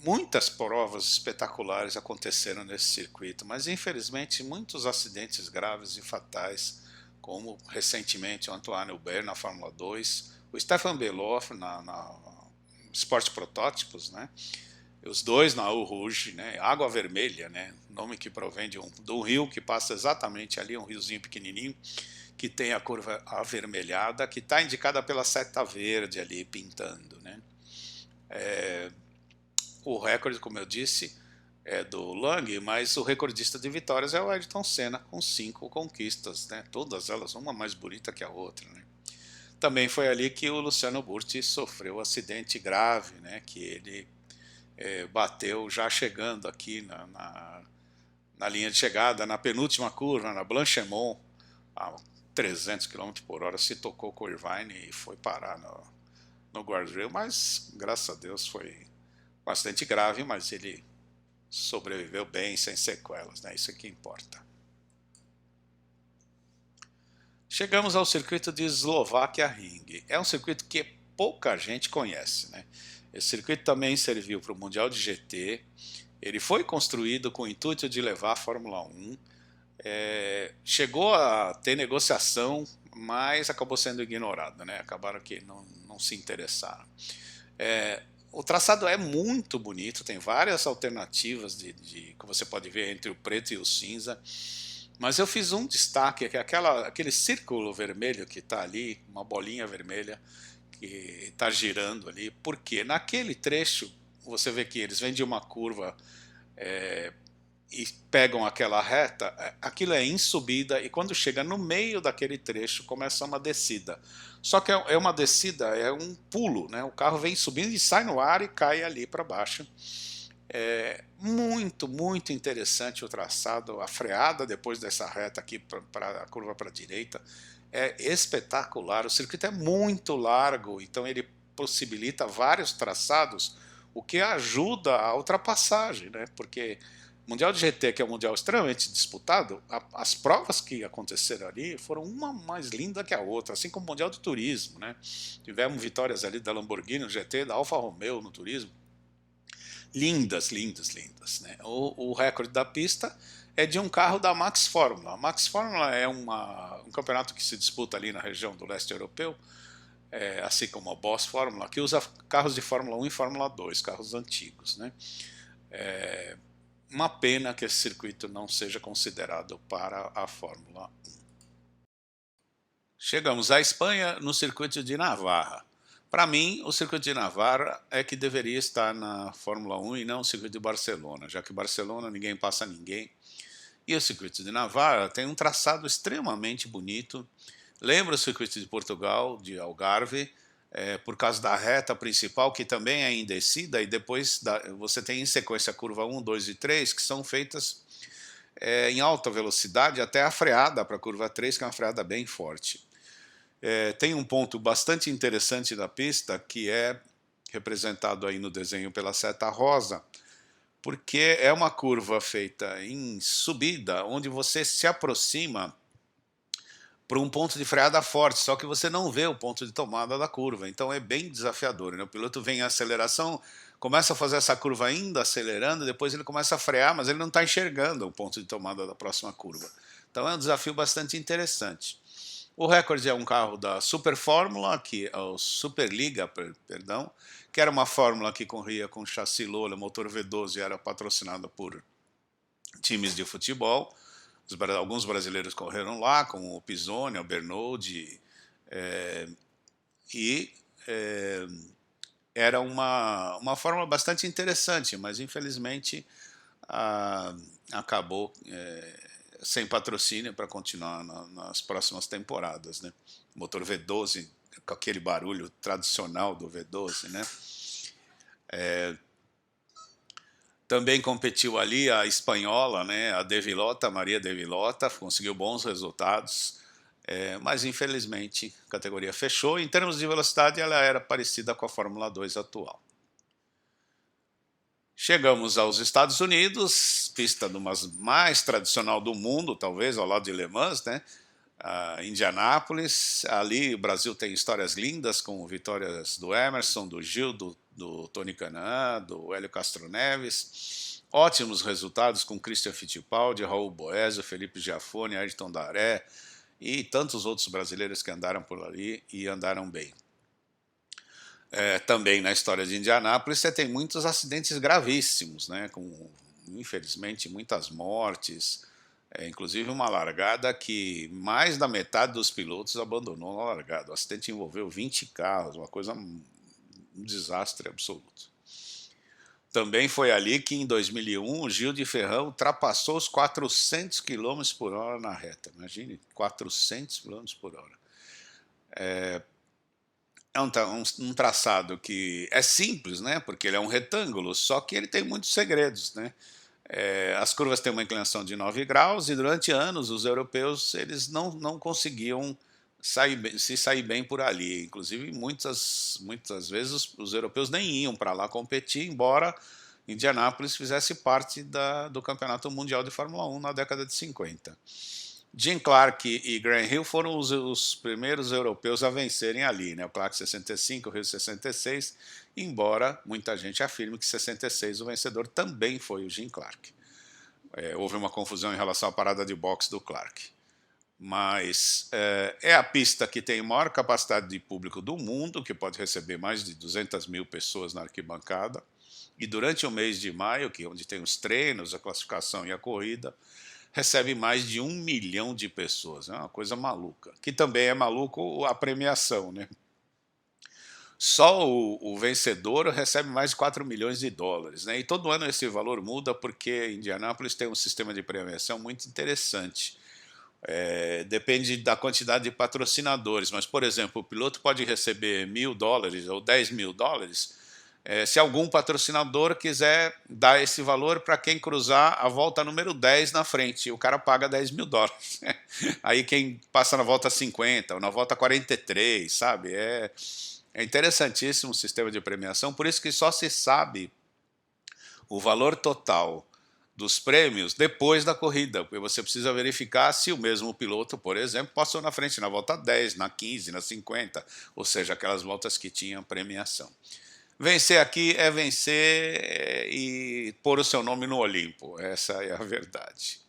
Muitas provas espetaculares aconteceram nesse circuito, mas infelizmente muitos acidentes graves e fatais, como recentemente o Antoine Hubert na Fórmula 2, o Stefan Beloff na Sport Protótipos, né? Os dois na Eau Rouge, né? Água Vermelha, né? Nome que provém de um rio que passa exatamente ali, um riozinho pequenininho, que tem a curva avermelhada, que está indicada pela seta verde ali pintando, né? O recorde, como eu disse, é do Lang, mas o recordista de vitórias é o Ayrton Senna, com 5 conquistas, né? Todas elas, uma mais bonita que a outra, né? Também foi ali que o Luciano Burti sofreu um acidente grave, né? Que ele bateu já chegando aqui na linha de chegada, na penúltima curva, na Blanchemont, a 300 km por hora, se tocou com o Irvine e foi parar no guardrail, mas graças a Deus foi bastante grave, mas ele sobreviveu bem, sem sequelas, né? Isso é que importa. Chegamos ao circuito de Slovakia Ring. É um circuito que pouca gente conhece, né? Esse circuito também serviu para o Mundial de GT. Ele foi construído com o intuito de levar a Fórmula 1. Chegou a ter negociação, mas acabou sendo ignorado, né? Acabaram que não se interessaram. O traçado é muito bonito, tem várias alternativas que você pode ver entre o preto e o cinza, mas eu fiz um destaque, que é aquele círculo vermelho que está ali, uma bolinha vermelha que está girando ali, porque naquele trecho você vê que eles vêm de uma curva e pegam aquela reta, aquilo é em subida, e quando chega no meio daquele trecho começa uma descida. Só que é uma descida, é um pulo, né? O carro vem subindo e sai no ar e cai ali para baixo. É muito, muito interessante o traçado, a freada depois dessa reta aqui para a curva para a direita é espetacular. O circuito é muito largo, então ele possibilita vários traçados, o que ajuda a ultrapassagem, né? Porque o Mundial de GT, que é um mundial extremamente disputado, as provas que aconteceram ali foram uma mais linda que a outra, assim como o Mundial de Turismo, né? Tivemos vitórias ali da Lamborghini no GT, da Alfa Romeo no Turismo, lindas, lindas, lindas, né? O recorde da pista é de um carro da Max Fórmula. A Max Fórmula é um campeonato que se disputa ali na região do leste europeu, assim como a Boss Fórmula, que usa carros de Fórmula 1 e Fórmula 2, carros antigos, né? Uma pena que esse circuito não seja considerado para a Fórmula 1. Chegamos à Espanha no circuito de Navarra. Para mim, o circuito de Navarra é que deveria estar na Fórmula 1 e não o circuito de Barcelona, já que Barcelona ninguém passa ninguém. E o circuito de Navarra tem um traçado extremamente bonito. Lembra o circuito de Portugal, de Algarve, por causa da reta principal, que também é em descida, e depois você tem em sequência a curva 1, 2 e 3, que são feitas em alta velocidade até a freada para a curva 3, que é uma freada bem forte. Tem um ponto bastante interessante da pista, que é representado aí no desenho pela seta rosa, porque é uma curva feita em subida, onde você se aproxima para um ponto de freada forte, só que você não vê o ponto de tomada da curva, então é bem desafiador, né? O piloto vem em aceleração, começa a fazer essa curva ainda acelerando, depois ele começa a frear, mas ele não está enxergando o ponto de tomada da próxima curva. Então é um desafio bastante interessante. O recorde é um carro da Super Fórmula, que é o Superliga, perdão, que era uma fórmula que corria com chassi Lola, motor V12 e era patrocinada por times de futebol. Alguns brasileiros correram lá, como o Pisoni, o Bernoldi, e era uma fórmula bastante interessante, mas infelizmente acabou sem patrocínio para continuar nas próximas temporadas, né? Motor V12, com aquele barulho tradicional do V12, né? Também competiu ali a espanhola, né? A De Villota, Maria De Villota, conseguiu bons resultados, mas infelizmente a categoria fechou. Em termos de velocidade, ela era parecida com a Fórmula 2 atual. Chegamos aos Estados Unidos, pista mais tradicional do mundo, talvez, ao lado de Le Mans, né? Indianápolis. Ali o Brasil tem histórias lindas, com vitórias do Emerson, do Gil, do Tony Kanaan, do Hélio Castro Neves. Ótimos resultados com Christian Fittipaldi, Raul Boesio, Felipe Giafone, Ayrton Daré e tantos outros brasileiros que andaram por ali e andaram bem. Também na história de Indianápolis você tem muitos acidentes gravíssimos, né, com, infelizmente, muitas mortes, inclusive uma largada que mais da metade dos pilotos abandonou na largada. O acidente envolveu 20 carros, uma coisa, um desastre absoluto. Também foi ali que, em 2001, o Gil de Ferrão ultrapassou os 400 km por hora na reta. Imagine, 400 km por hora. É um traçado que é simples, né? Porque ele é um retângulo, só que ele tem muitos segredos, né? As curvas têm uma inclinação de 9 graus e durante anos os europeus eles não conseguiam se sair bem por ali. Inclusive, muitas vezes os europeus nem iam para lá competir, embora Indianápolis fizesse parte do Campeonato Mundial de Fórmula 1 na década de 50. Jim Clark e Graham Hill foram os primeiros europeus a vencerem ali, né? O Clark 65, o Hill 66, embora muita gente afirme que 66 o vencedor também foi o Jim Clark. Houve uma confusão em relação à parada de boxe do Clark. Mas é a pista que tem maior capacidade de público do mundo, que pode receber mais de 200 mil pessoas na arquibancada. E durante o mês de maio, onde tem os treinos, a classificação e a corrida, recebe mais de 1 milhão de pessoas. É uma coisa maluca. Que também é maluco a premiação, né? Só o vencedor recebe mais de 4 milhões de dólares, né? E todo ano esse valor muda porque Indianápolis tem um sistema de premiação muito interessante. Depende da quantidade de patrocinadores, mas, por exemplo, o piloto pode receber $1.000 ou $10.000 se algum patrocinador quiser dar esse valor para quem cruzar a volta número 10 na frente, o cara paga $10.000. Aí quem passa na volta 50 ou na volta 43, sabe? É interessantíssimo o sistema de premiação, por isso que só se sabe o valor total dos prêmios depois da corrida, porque você precisa verificar se o mesmo piloto, por exemplo, passou na frente na volta 10, na 15, na 50, ou seja, aquelas voltas que tinham premiação. Vencer aqui é vencer e pôr o seu nome no Olimpo, essa é a verdade.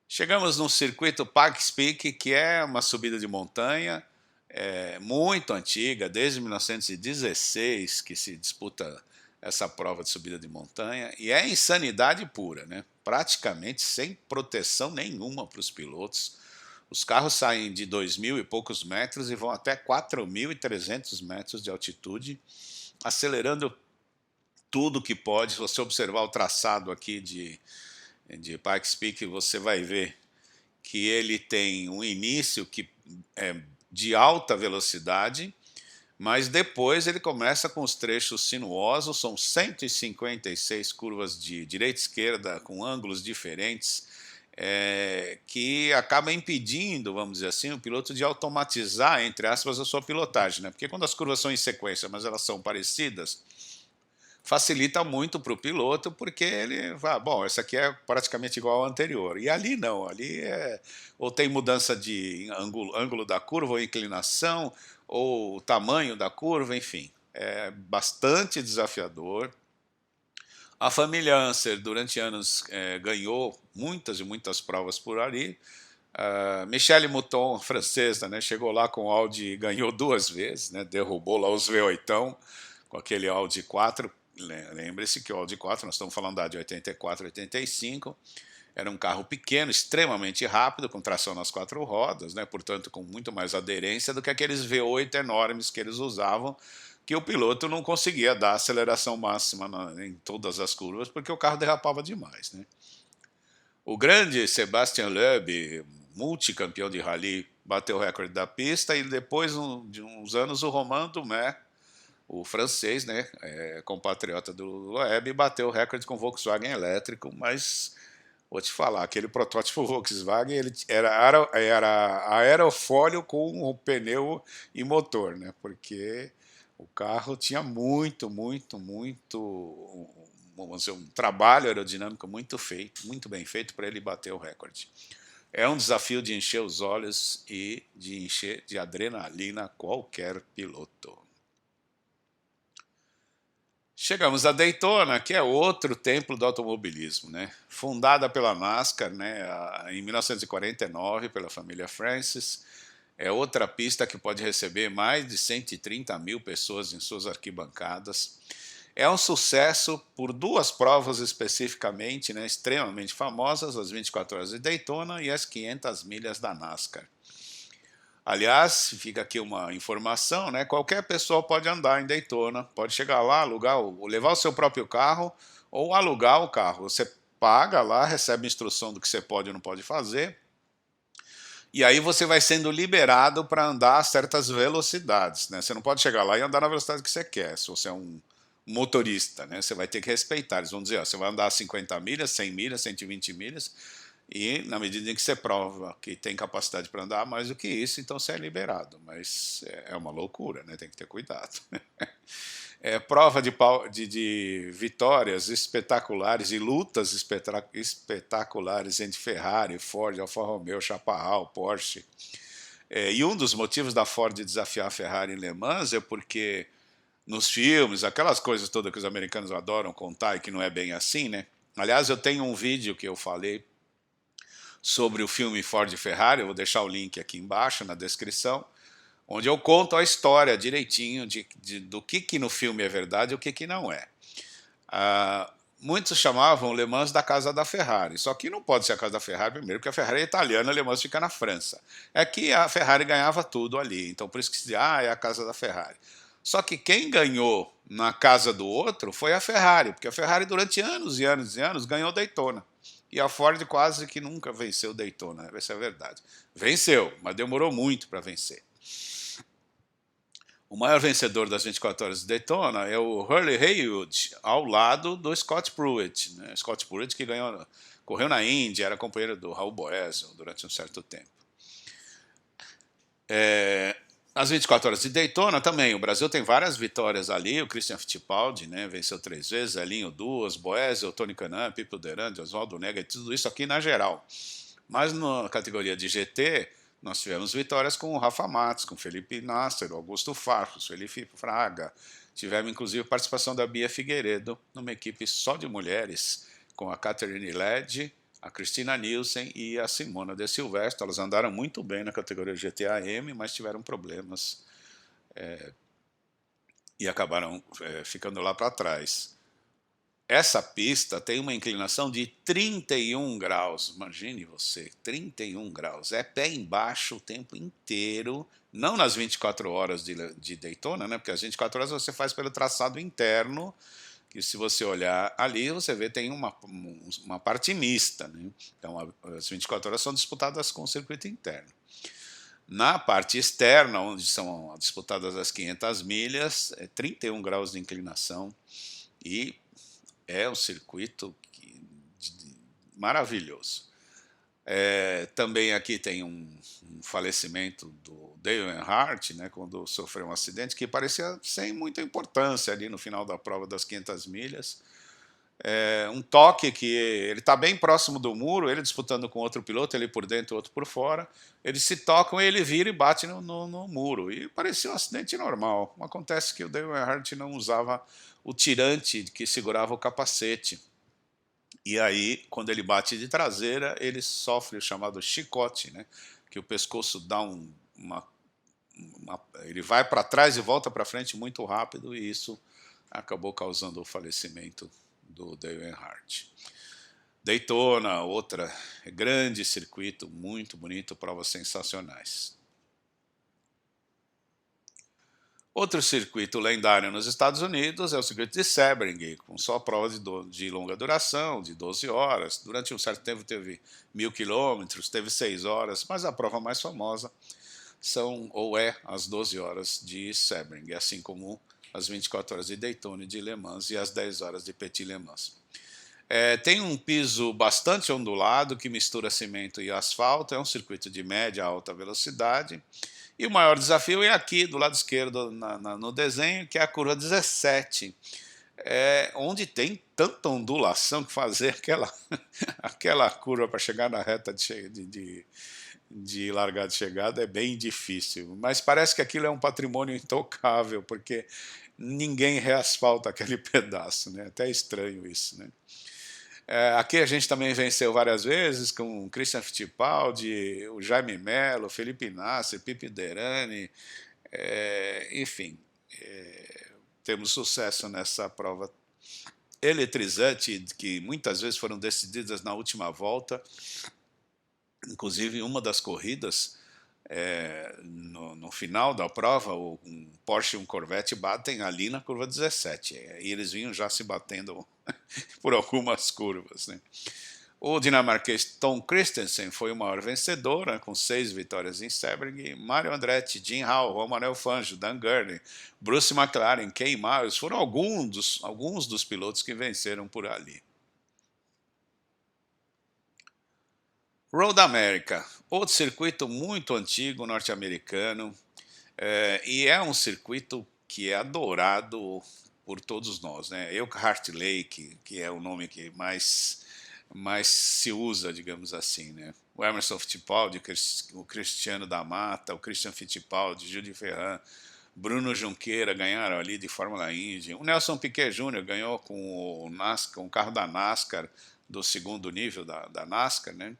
Chegamos no circuito Pikes Peak, que é uma subida de montanha muito antiga, desde 1916 que se disputa essa prova de subida de montanha, e é insanidade pura, né? Praticamente sem proteção nenhuma para os pilotos. Os carros saem de 2.000 e poucos metros e vão até 4.300 metros de altitude, acelerando tudo que pode. Se você observar o traçado aqui de Pikes Peak, você vai ver que ele tem um início que é de alta velocidade, mas depois ele começa com os trechos sinuosos, são 156 curvas de direita e esquerda, com ângulos diferentes, que acaba impedindo, vamos dizer assim, o piloto de automatizar, entre aspas, a sua pilotagem, né? Porque quando as curvas são em sequência, mas elas são parecidas, facilita muito para o piloto, porque ele vai, bom, essa aqui é praticamente igual ao anterior. E ali não, ali ou tem mudança de ângulo da curva, ou inclinação, ou o tamanho da curva, enfim. É bastante desafiador. A família Anser, durante anos, ganhou muitas e muitas provas por ali. Michele Mouton, francesa, né, chegou lá com o Audi e ganhou 2 vezes, né, derrubou lá os V8 com aquele Audi 4. Lembre-se que o Audi 4, nós estamos falando da de 84, 85, era um carro pequeno, extremamente rápido, com tração nas 4 rodas, né, portanto com muito mais aderência do que aqueles V8 enormes que eles usavam, que o piloto não conseguia dar aceleração máxima em todas as curvas, porque o carro derrapava demais, né. O grande Sébastien Loeb, multicampeão de rally, bateu o recorde da pista, e depois de uns anos o Romain Dumas, o francês, né, compatriota do Loeb, bateu o recorde com Volkswagen elétrico, mas vou te falar, aquele protótipo Volkswagen ele era aerofólio com o pneu e motor, né, porque o carro tinha vamos dizer, um trabalho aerodinâmico muito bem feito para ele bater o recorde. É um desafio de encher os olhos e de encher de adrenalina qualquer piloto. Chegamos a Daytona, que é outro templo do automobilismo, né? Fundada pela NASCAR, né, em 1949 pela família Francis. É outra pista que pode receber mais de 130 mil pessoas em suas arquibancadas. É um sucesso por 2 provas especificamente, né, extremamente famosas, as 24 horas de Daytona e as 500 milhas da NASCAR. Aliás, fica aqui uma informação, né? Qualquer pessoa pode andar em Daytona, pode chegar lá, levar o seu próprio carro ou alugar o carro. Você paga lá, recebe instrução do que você pode e não pode fazer, e aí você vai sendo liberado para andar a certas velocidades, né? Você não pode chegar lá e andar na velocidade que você quer, se você é um motorista, né? Você vai ter que respeitar. Eles vão dizer, ó, você vai andar 50 milhas, 100 milhas, 120 milhas, e na medida em que você prova que tem capacidade para andar mais do que isso, então você é liberado. Mas é uma loucura, né? Tem que ter cuidado. Prova de vitórias espetaculares e lutas espetaculares entre Ferrari, Ford, Alfa Romeo, Chaparral, Porsche. E um dos motivos da Ford desafiar a Ferrari em Le Mans é porque nos filmes, aquelas coisas todas que os americanos adoram contar e que não é bem assim, né? Aliás, eu tenho um vídeo que eu falei sobre o filme Ford e Ferrari, eu vou deixar o link aqui embaixo na descrição, onde eu conto a história direitinho do que no filme é verdade e o que não é. Muitos chamavam Le Mans da casa da Ferrari, só que não pode ser a casa da Ferrari primeiro, porque a Ferrari é italiana, Le Mans fica na França. É que a Ferrari ganhava tudo ali, então por isso que se diz, é a casa da Ferrari. Só que quem ganhou na casa do outro foi a Ferrari, porque a Ferrari durante anos e anos e anos ganhou Daytona. E a Ford quase que nunca venceu Daytona, essa é a verdade. Venceu, mas demorou muito para vencer. O maior vencedor das 24 horas de Daytona é o Hurley Haywood, ao lado do Scott Pruitt. Né? Scott Pruitt que correu na Indy, era companheiro do Raul Boesel durante um certo tempo. As 24 horas de Daytona também, o Brasil tem várias vitórias ali, o Christian Fittipaldi, né, venceu 3 vezes, Elinho 2, Boesel, Tony Kanaan, Pipo Derandi, Oswaldo Nega, tudo isso aqui na geral. Mas na categoria de GT, nós tivemos vitórias com o Rafa Matos, com o Felipe Nasser, o Augusto Farfus, Felipe Fraga. Tivemos inclusive participação da Bia Figueiredo numa equipe só de mulheres, com a Catherine Led, a Cristina Nielsen e a Simona De Silvestre. Elas andaram muito bem na categoria GT-AM, mas tiveram problemas e acabaram ficando lá para trás. Essa pista tem uma inclinação de 31 graus, imagine você, 31 graus, é pé embaixo o tempo inteiro, não nas 24 horas de Daytona, né? Porque as 24 horas você faz pelo traçado interno, que se você olhar ali, você vê tem uma parte mista, né? Então as 24 horas são disputadas com o circuito interno. Na parte externa, onde são disputadas as 500 milhas, é 31 graus de inclinação e é um circuito maravilhoso. Também aqui tem um falecimento do Dale Earnhardt, né, quando sofreu um acidente que parecia sem muita importância ali no final da prova das 500 milhas. Um toque que ele está bem próximo do muro, ele disputando com outro piloto, ele por dentro, outro por fora. Eles se tocam, ele vira e bate no muro. E parecia um acidente normal. Acontece que o Dale Earnhardt não usava o tirante que segurava o capacete. E aí, quando ele bate de traseira, ele sofre o chamado chicote, né? Que o pescoço dá ele vai para trás e volta para frente muito rápido, e isso acabou causando o falecimento do Dale Earnhardt. Daytona, outra grande circuito, muito bonito, provas sensacionais. Outro circuito lendário nos Estados Unidos é o circuito de Sebring, com só prova de longa duração, de 12 horas. Durante um certo tempo teve 1.000 quilômetros, teve 6 horas, mas a prova mais famosa é as 12 horas de Sebring, assim como as 24 horas de Daytona e de Le Mans e as 10 horas de Petit Le Mans. Tem um piso bastante ondulado que mistura cimento e asfalto, é um circuito de média a alta velocidade. E o maior desafio é aqui, do lado esquerdo no desenho, que é a curva 17, onde tem tanta ondulação que fazer aquela curva para chegar na reta de largada e chegada é bem difícil. Mas parece que aquilo é um patrimônio intocável, porque ninguém reasfalta aquele pedaço, né? Até estranho isso, né? Aqui a gente também venceu várias vezes com o Christian Fittipaldi, o Jaime Mello, o Felipe Nasser, Pipi Derani, enfim, temos sucesso nessa prova eletrizante, que muitas vezes foram decididas na última volta. Inclusive, uma das corridas, no final da prova, um Porsche e um Corvette batem ali na curva 17, e eles vinham já se batendo por algumas curvas, né? O dinamarquês Tom Kristensen foi o maior vencedor, né, com 6 vitórias em Sebring. Mario Andretti, Jim Hall, Romain Fangio, Dan Gurney, Bruce McLaren, Ken Miles foram alguns dos pilotos que venceram por ali. Road America, outro circuito muito antigo norte-americano, e é um circuito que é adorado por todos nós, né? Elkhart Lake, que é o nome que mais se usa, digamos assim, né? O Emerson Fittipaldi, o Cristiano da Mata, o Christian Fittipaldi, Judy Ferran, Bruno Junqueira ganharam ali de Fórmula Indy. O Nelson Piquet Jr. ganhou com o NASCAR, um carro da NASCAR, do segundo nível da NASCAR, né?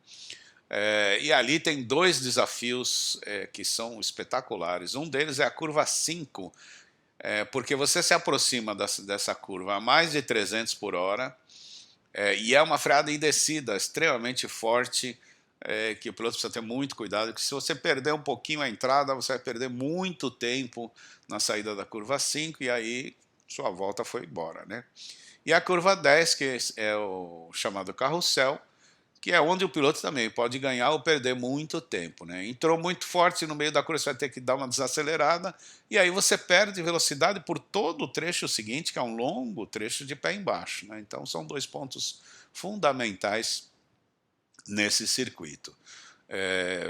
E ali tem 2 desafios que são espetaculares. Um deles é a curva 5, porque você se aproxima dessa curva a mais de 300 por hora, e é uma freada em descida extremamente forte, que o piloto precisa ter muito cuidado, porque se você perder um pouquinho a entrada, você vai perder muito tempo na saída da curva 5, e aí sua volta foi embora, né? E a curva 10, que é o chamado carrossel, que é onde o piloto também pode ganhar ou perder muito tempo, né? Entrou muito forte no meio da curva, você vai ter que dar uma desacelerada, e aí você perde velocidade por todo o trecho seguinte, que é um longo trecho de pé embaixo, né? Então são 2 pontos fundamentais nesse circuito.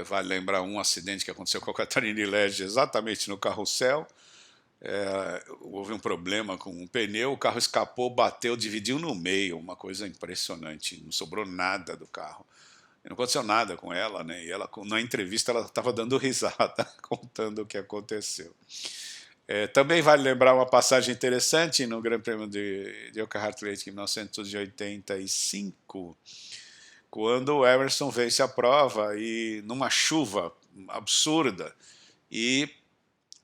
Vale lembrar um acidente que aconteceu com a Catarina Legge exatamente no carrossel. Houve um problema com um pneu, o carro escapou, bateu, dividiu no meio, uma coisa impressionante, não sobrou nada do carro. Não aconteceu nada com ela, né? E ela, na entrevista, ela estava dando risada, contando o que aconteceu. Também vale lembrar uma passagem interessante no Grande Prêmio de Elkhart Lake em 1985, quando o Emerson vence a prova e numa chuva absurda, e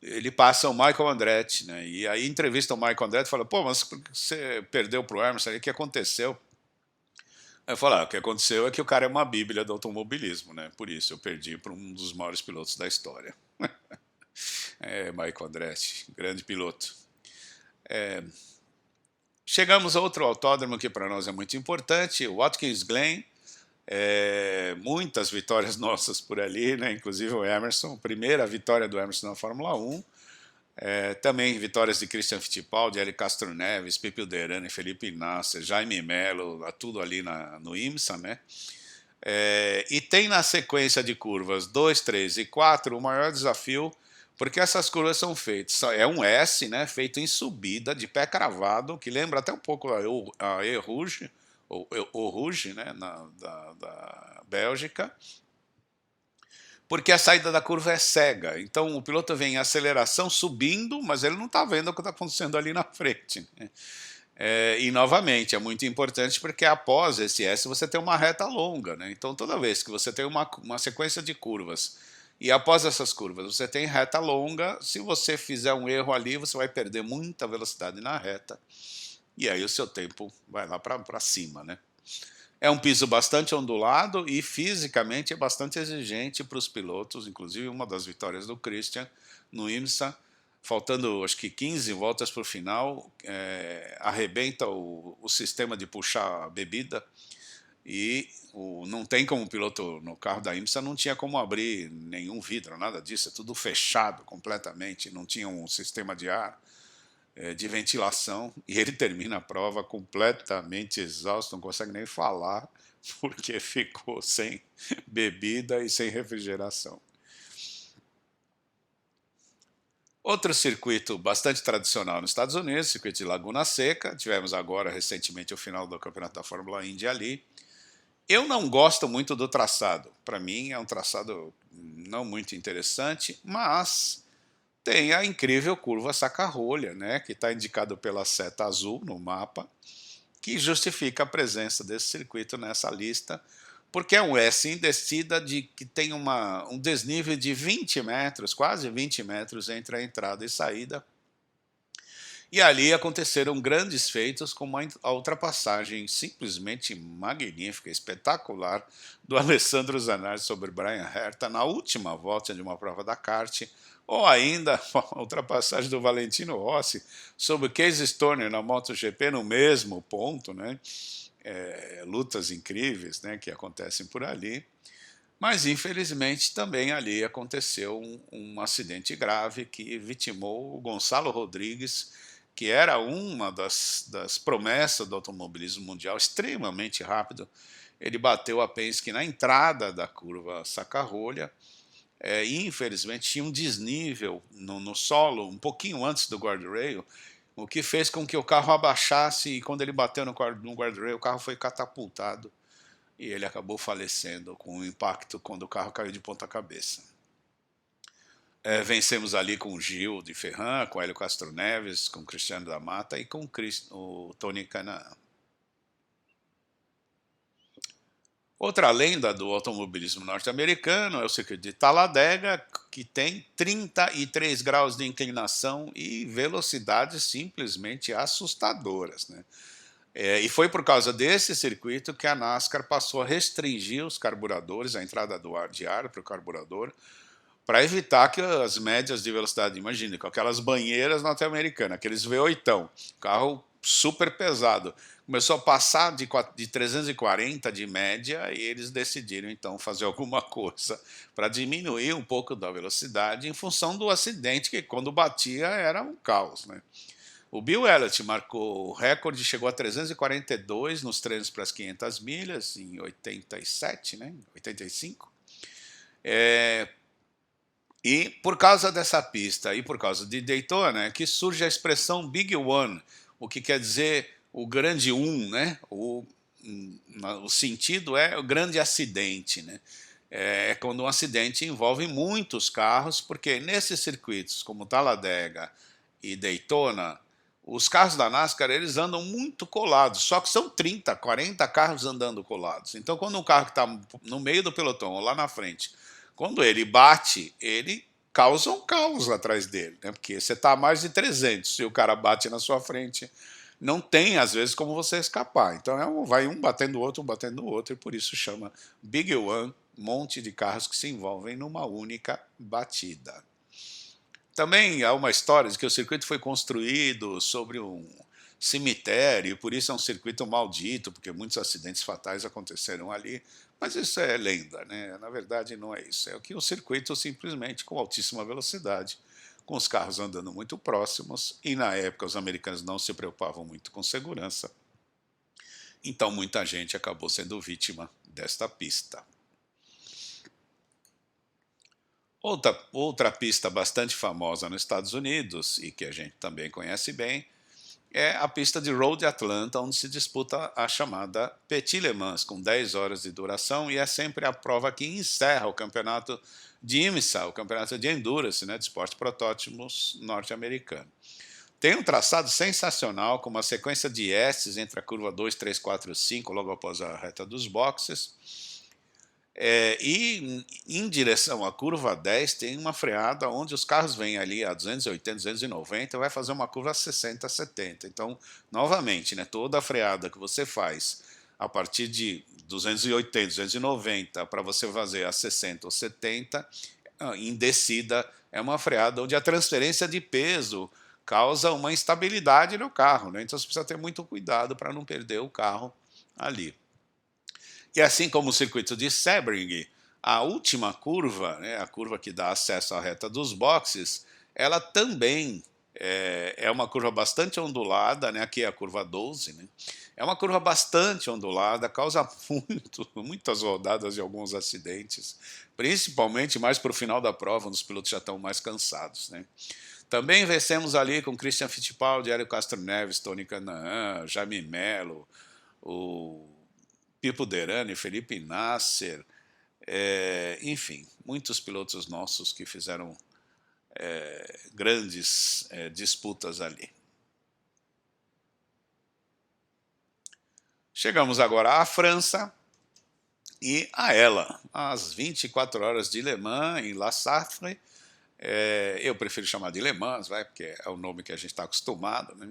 ele passa o Michael Andretti, né? E aí entrevista o Michael Andretti e fala: pô, mas por que você perdeu para o Emerson? O que aconteceu? Aí eu falo: o que aconteceu é que o cara é uma bíblia do automobilismo, né? Por isso eu perdi para um dos maiores pilotos da história. Michael Andretti, grande piloto. Chegamos a outro autódromo que para nós é muito importante, o Watkins Glen. Muitas vitórias nossas por ali, né? Inclusive o Emerson, primeira vitória do Emerson na Fórmula 1. Também vitórias de Christian Fittipaldi, Hélio Castro Neves, Pipi Derani, Felipe Nasser, Jaime Mello, tudo ali no IMSA, né? E tem na sequência de curvas 2, 3 e 4 o maior desafio, porque essas curvas são feitas, é um S, né, feito em subida, de pé cravado, que lembra até um pouco a Eau Rouge, ou Eau Rouge, né, da Bélgica, porque a saída da curva é cega. Então o piloto vem em aceleração subindo, mas ele não está vendo o que está acontecendo ali na frente, né? E novamente, é muito importante porque após esse S você tem uma reta longa, né? Então toda vez que você tem uma sequência de curvas e após essas curvas você tem reta longa, se você fizer um erro ali, você vai perder muita velocidade na reta e aí o seu tempo vai lá para cima, né? É um piso bastante ondulado e fisicamente é bastante exigente para os pilotos, inclusive uma das vitórias do Christian no IMSA, faltando acho que 15 voltas para o final, arrebenta o sistema de puxar a bebida e não tem como o piloto no carro da IMSA, não tinha como abrir nenhum vidro, nada disso, é tudo fechado completamente, não tinha um sistema de ar, de ventilação, e ele termina a prova completamente exausto, não consegue nem falar, porque ficou sem bebida e sem refrigeração. Outro circuito bastante tradicional nos Estados Unidos, circuito de Laguna Seca, tivemos agora recentemente o final do Campeonato da Fórmula Indy ali. Eu não gosto muito do traçado, para mim é um traçado não muito interessante, mas tem a incrível curva Saca-Rolha, né, que está indicado pela seta azul no mapa, que justifica a presença desse circuito nessa lista, porque é um S em descida que tem um desnível de 20 metros, quase 20 metros entre a entrada e saída. E ali aconteceram grandes feitos, como a ultrapassagem simplesmente magnífica, espetacular, do Alessandro Zanardi sobre Brian Herta na última volta de uma prova da kart, ou ainda a ultrapassagem do Valentino Rossi sobre Casey Stoner na MotoGP no mesmo ponto, né? Lutas incríveis, né, que acontecem por ali. Mas, infelizmente, também ali aconteceu um acidente grave que vitimou o Gonçalo Rodrigues, que era uma das promessas do automobilismo mundial, extremamente rápido. Ele bateu a Penske na entrada da curva Saca-Rolha, e infelizmente tinha um desnível no solo, um pouquinho antes do guardrail, o que fez com que o carro abaixasse e quando ele bateu no guardrail, o carro foi catapultado e ele acabou falecendo com o impacto quando o carro caiu de ponta cabeça. Vencemos ali com o Gil de Ferran, com o Hélio Castro Neves, com o Cristiano da Mata e com o Tony Kanaan. Outra lenda do automobilismo norte-americano é o circuito de Talladega, que tem 33 graus de inclinação e velocidades simplesmente assustadoras, né? E foi por causa desse circuito que a NASCAR passou a restringir os carburadores, a entrada de ar para o carburador, para evitar que as médias de velocidade, imagine, com aquelas banheiras norte-americanas, aqueles V8, carro super pesado, começou a passar de 340 de média e eles decidiram então fazer alguma coisa para diminuir um pouco da velocidade em função do acidente que quando batia era um caos, né? O Bill Elliott marcou o recorde, chegou a 342 nos treinos para as 500 milhas em 87, né? 85. E por causa dessa pista e por causa de Daytona, que surge a expressão Big One, o que quer dizer o grande né? O sentido é o grande acidente, né? É quando um acidente envolve muitos carros, porque nesses circuitos como Talladega e Daytona, os carros da NASCAR eles andam muito colados, só que são 30, 40 carros andando colados. Então quando um carro que está no meio do pelotão ou lá na frente, quando ele bate, ele causa um caos atrás dele, né? Porque você está a mais de 300, se o cara bate na sua frente, não tem, às vezes, como você escapar. Então vai um batendo o outro, um batendo o outro, e por isso chama Big One, monte de carros que se envolvem numa única batida. Também há uma história de que o circuito foi construído sobre um cemitério, e por isso é um circuito maldito, porque muitos acidentes fatais aconteceram ali. Mas isso é lenda, né? Na verdade, não é isso. É que o circuito simplesmente com altíssima velocidade, com os carros andando muito próximos, e na época os americanos não se preocupavam muito com segurança. Então muita gente acabou sendo vítima desta pista. Outra pista bastante famosa nos Estados Unidos, e que a gente também conhece bem, é a pista de Road Atlanta, onde se disputa a chamada Petit Le Mans, com 10 horas de duração, e é sempre a prova que encerra o campeonato de IMSA, o campeonato de Endurance, né, de esporte protótipos norte-americano. Tem um traçado sensacional, com uma sequência de S's entre a curva 2, 3, 4 e 5, logo após a reta dos boxes. E em direção à curva 10 tem uma freada onde os carros vêm ali a 280, 290, vai fazer uma curva a 60, 70. Então, novamente, né, toda a freada que você faz a partir de 280, 290 para você fazer a 60 ou 70, em descida, é uma freada onde a transferência de peso causa uma instabilidade no carro, né? Então você precisa ter muito cuidado para não perder o carro ali. E assim como o circuito de Sebring, a última curva, né, a curva que dá acesso à reta dos boxes, ela também é uma curva bastante ondulada, né, aqui é a curva 12, né, é uma curva bastante ondulada, causa muitas rodadas e alguns acidentes, principalmente mais para o final da prova, onde os pilotos já estão mais cansados, né. Também vencemos ali com Christian Fittipaldi, Hélio Castro Neves, Tony Kanaan, Jaime Mello, o Pipo Derani, Felipe Nasser, enfim, muitos pilotos nossos que fizeram grandes disputas ali. Chegamos agora à França e a ela, às 24 horas de Le Mans, em La Sarthe. Eu prefiro chamar de Le Mans, porque é o nome que a gente está acostumado, né?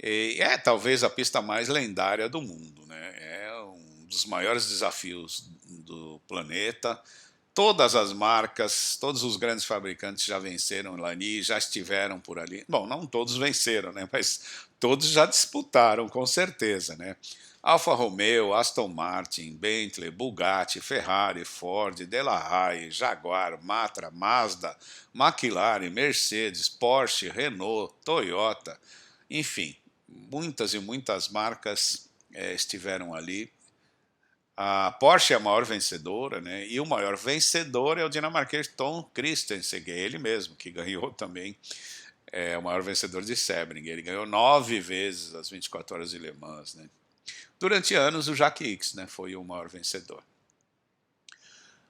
E é talvez a pista mais lendária do mundo, né? É um dos maiores desafios do planeta. Todas as marcas, todos os grandes fabricantes já venceram ali, já estiveram por ali. Bom, não todos venceram, né? Mas todos já disputaram, com certeza, né? Alfa Romeo, Aston Martin, Bentley, Bugatti, Ferrari, Ford, Delahaye, Jaguar, Matra, Mazda, McLaren, Mercedes, Porsche, Renault, Toyota, enfim, muitas e muitas marcas estiveram ali. A Porsche é a maior vencedora, né? E o maior vencedor é o dinamarquês Tom Kristensen, que é ele mesmo, que ganhou também, o maior vencedor de Sebring. Ele ganhou 9 vezes as 24 horas de Le Mans, né? Durante anos, o Jack Hicks, né, foi o maior vencedor.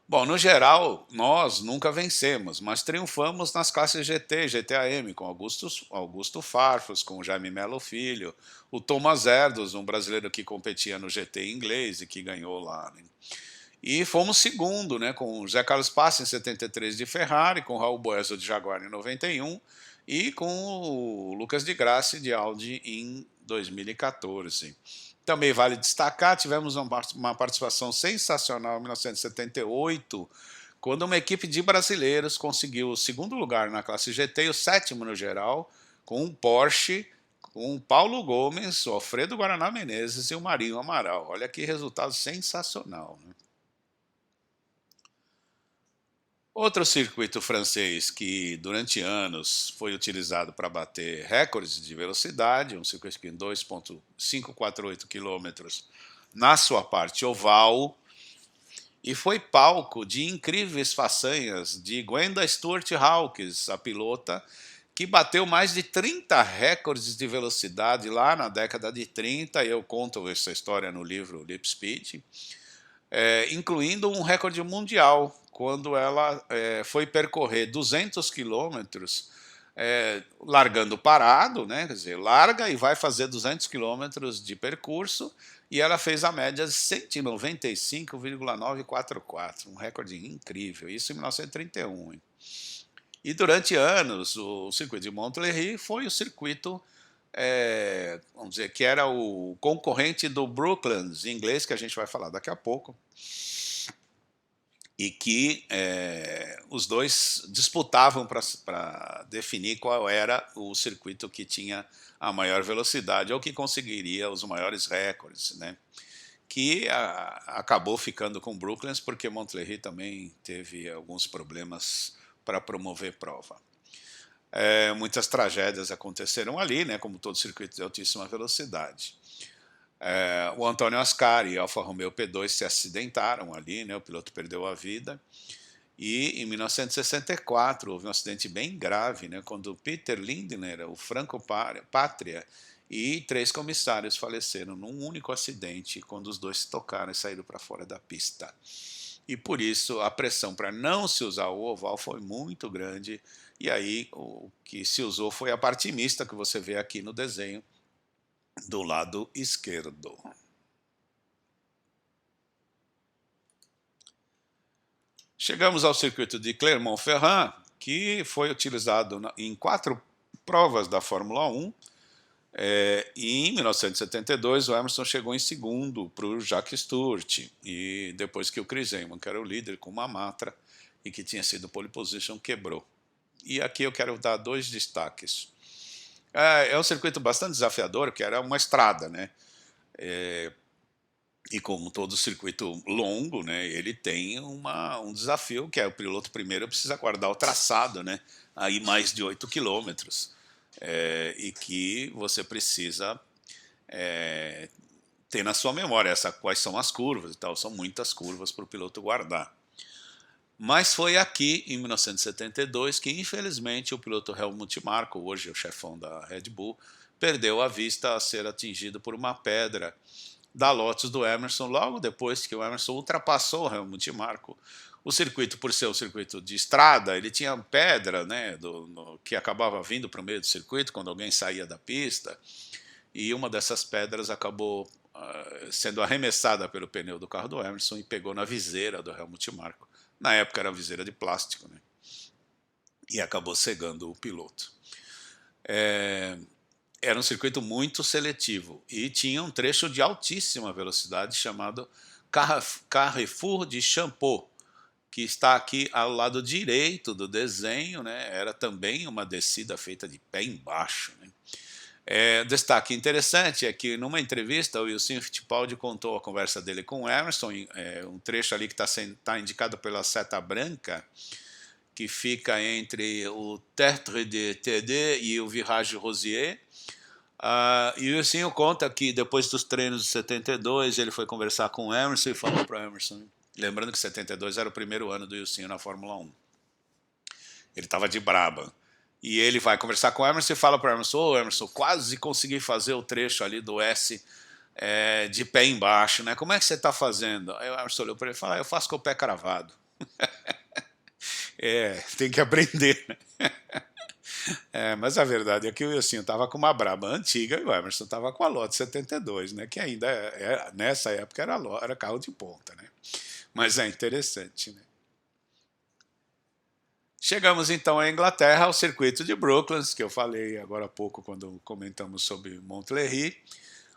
Bom, no geral, nós nunca vencemos, mas triunfamos nas classes GT, GTAM, com Augusto Farfus, com o Jaime Mello Filho, o Thomas Erdos, um brasileiro que competia no GT inglês e que ganhou lá, né? E fomos segundo, né, com o José Carlos Passi em 73 de Ferrari, com o Raul Boesel de Jaguar em 91 e com o Lucas de Grassi de Audi em 2014. Também vale destacar, tivemos uma participação sensacional em 1978, quando uma equipe de brasileiros conseguiu o segundo lugar na classe GT e o sétimo no geral, com um Porsche, com o Paulo Gomes, o Alfredo Guaraná Menezes e o Marinho Amaral. Olha que resultado sensacional, né? Outro circuito francês que durante anos foi utilizado para bater recordes de velocidade, um circuito em 2,548 km na sua parte oval, e foi palco de incríveis façanhas de Gwenda Stewart Hawkes, a pilota, que bateu mais de 30 recordes de velocidade lá na década de 30, e eu conto essa história no livro Lip Speed, incluindo um recorde mundial, quando ela foi percorrer 200 quilômetros, largando parado, né? Quer dizer, larga e vai fazer 200 quilômetros de percurso, e ela fez a média de 195,944, um recorde incrível, isso em 1931. Hein? E durante anos, o circuito de Montlhéry foi o circuito, vamos dizer, que era o concorrente do Brooklands, em inglês, que a gente vai falar daqui a pouco, e que os dois disputavam para definir qual era o circuito que tinha a maior velocidade ou que conseguiria os maiores recordes, né? Que acabou ficando com Brooklands porque Montlhéry também teve alguns problemas para promover prova. Muitas tragédias aconteceram ali, né, como todo circuito de altíssima velocidade. O Antônio Ascari e Alfa Romeo P2 se acidentaram ali, né? O piloto perdeu a vida. E em 1964 houve um acidente bem grave, né? Quando Peter Lindner, o Franco Pátria, e 3 comissários faleceram num único acidente, quando os dois se tocaram e saíram para fora da pista. E por isso a pressão para não se usar o oval foi muito grande, e aí o que se usou foi a parte mista que você vê aqui no desenho do lado esquerdo. Chegamos ao circuito de Clermont-Ferrand, que foi utilizado em 4 provas da Fórmula 1. E em 1972 o Emerson chegou em segundo para o Jacques Stewart, e depois que o Chris Amon, que era o líder com uma Matra e que tinha sido pole position, quebrou. E aqui eu quero dar 2 destaques. É um circuito bastante desafiador, que era uma estrada, né? E como todo circuito longo, né, ele tem um desafio, que é o piloto primeiro precisa guardar o traçado, né, aí mais de 8 quilômetros, e que você precisa ter na sua memória quais são as curvas e tal, são muitas curvas para o piloto guardar. Mas foi aqui, em 1972, que infelizmente o piloto Helmut Marko, hoje o chefão da Red Bull, perdeu a vista a ser atingido por uma pedra da Lotus do Emerson, logo depois que o Emerson ultrapassou o Helmut Marko. O circuito, por ser um circuito de estrada, ele tinha pedra, né, que acabava vindo para o meio do circuito quando alguém saía da pista, e uma dessas pedras acabou sendo arremessada pelo pneu do carro do Emerson e pegou na viseira do Helmut Marko. Na época era viseira de plástico, né, e acabou cegando o piloto. Era um circuito muito seletivo e tinha um trecho de altíssima velocidade chamado Carrefour de Champeau, que está aqui ao lado direito do desenho, né? Era também uma descida feita de pé embaixo, né? Destaque interessante é que numa entrevista o Wilson Fittipaldi contou a conversa dele com o Emerson, um trecho ali que está indicado pela seta branca, que fica entre o Tertre de TD e o Virage Rosier. E o Wilson conta que depois dos treinos de 72 ele foi conversar com o Emerson e falou para o Emerson, lembrando que 72 era o primeiro ano do Wilson na Fórmula 1. Ele estava de braba. E ele vai conversar com o Emerson e fala para o Emerson, ô Emerson, quase consegui fazer o trecho ali do S de pé embaixo, né? Como é que você está fazendo? Aí o Emerson olhou para ele e falou, eu faço com o pé cravado. Tem que aprender, né? Mas a verdade é que o Wilson estava com uma Braba antiga e o Emerson estava com a Lotus 72, né? Que ainda nessa época era carro de ponta, né? Mas é interessante, né? Chegamos então à Inglaterra, ao circuito de Brooklands, que eu falei agora há pouco quando comentamos sobre Montlhéry.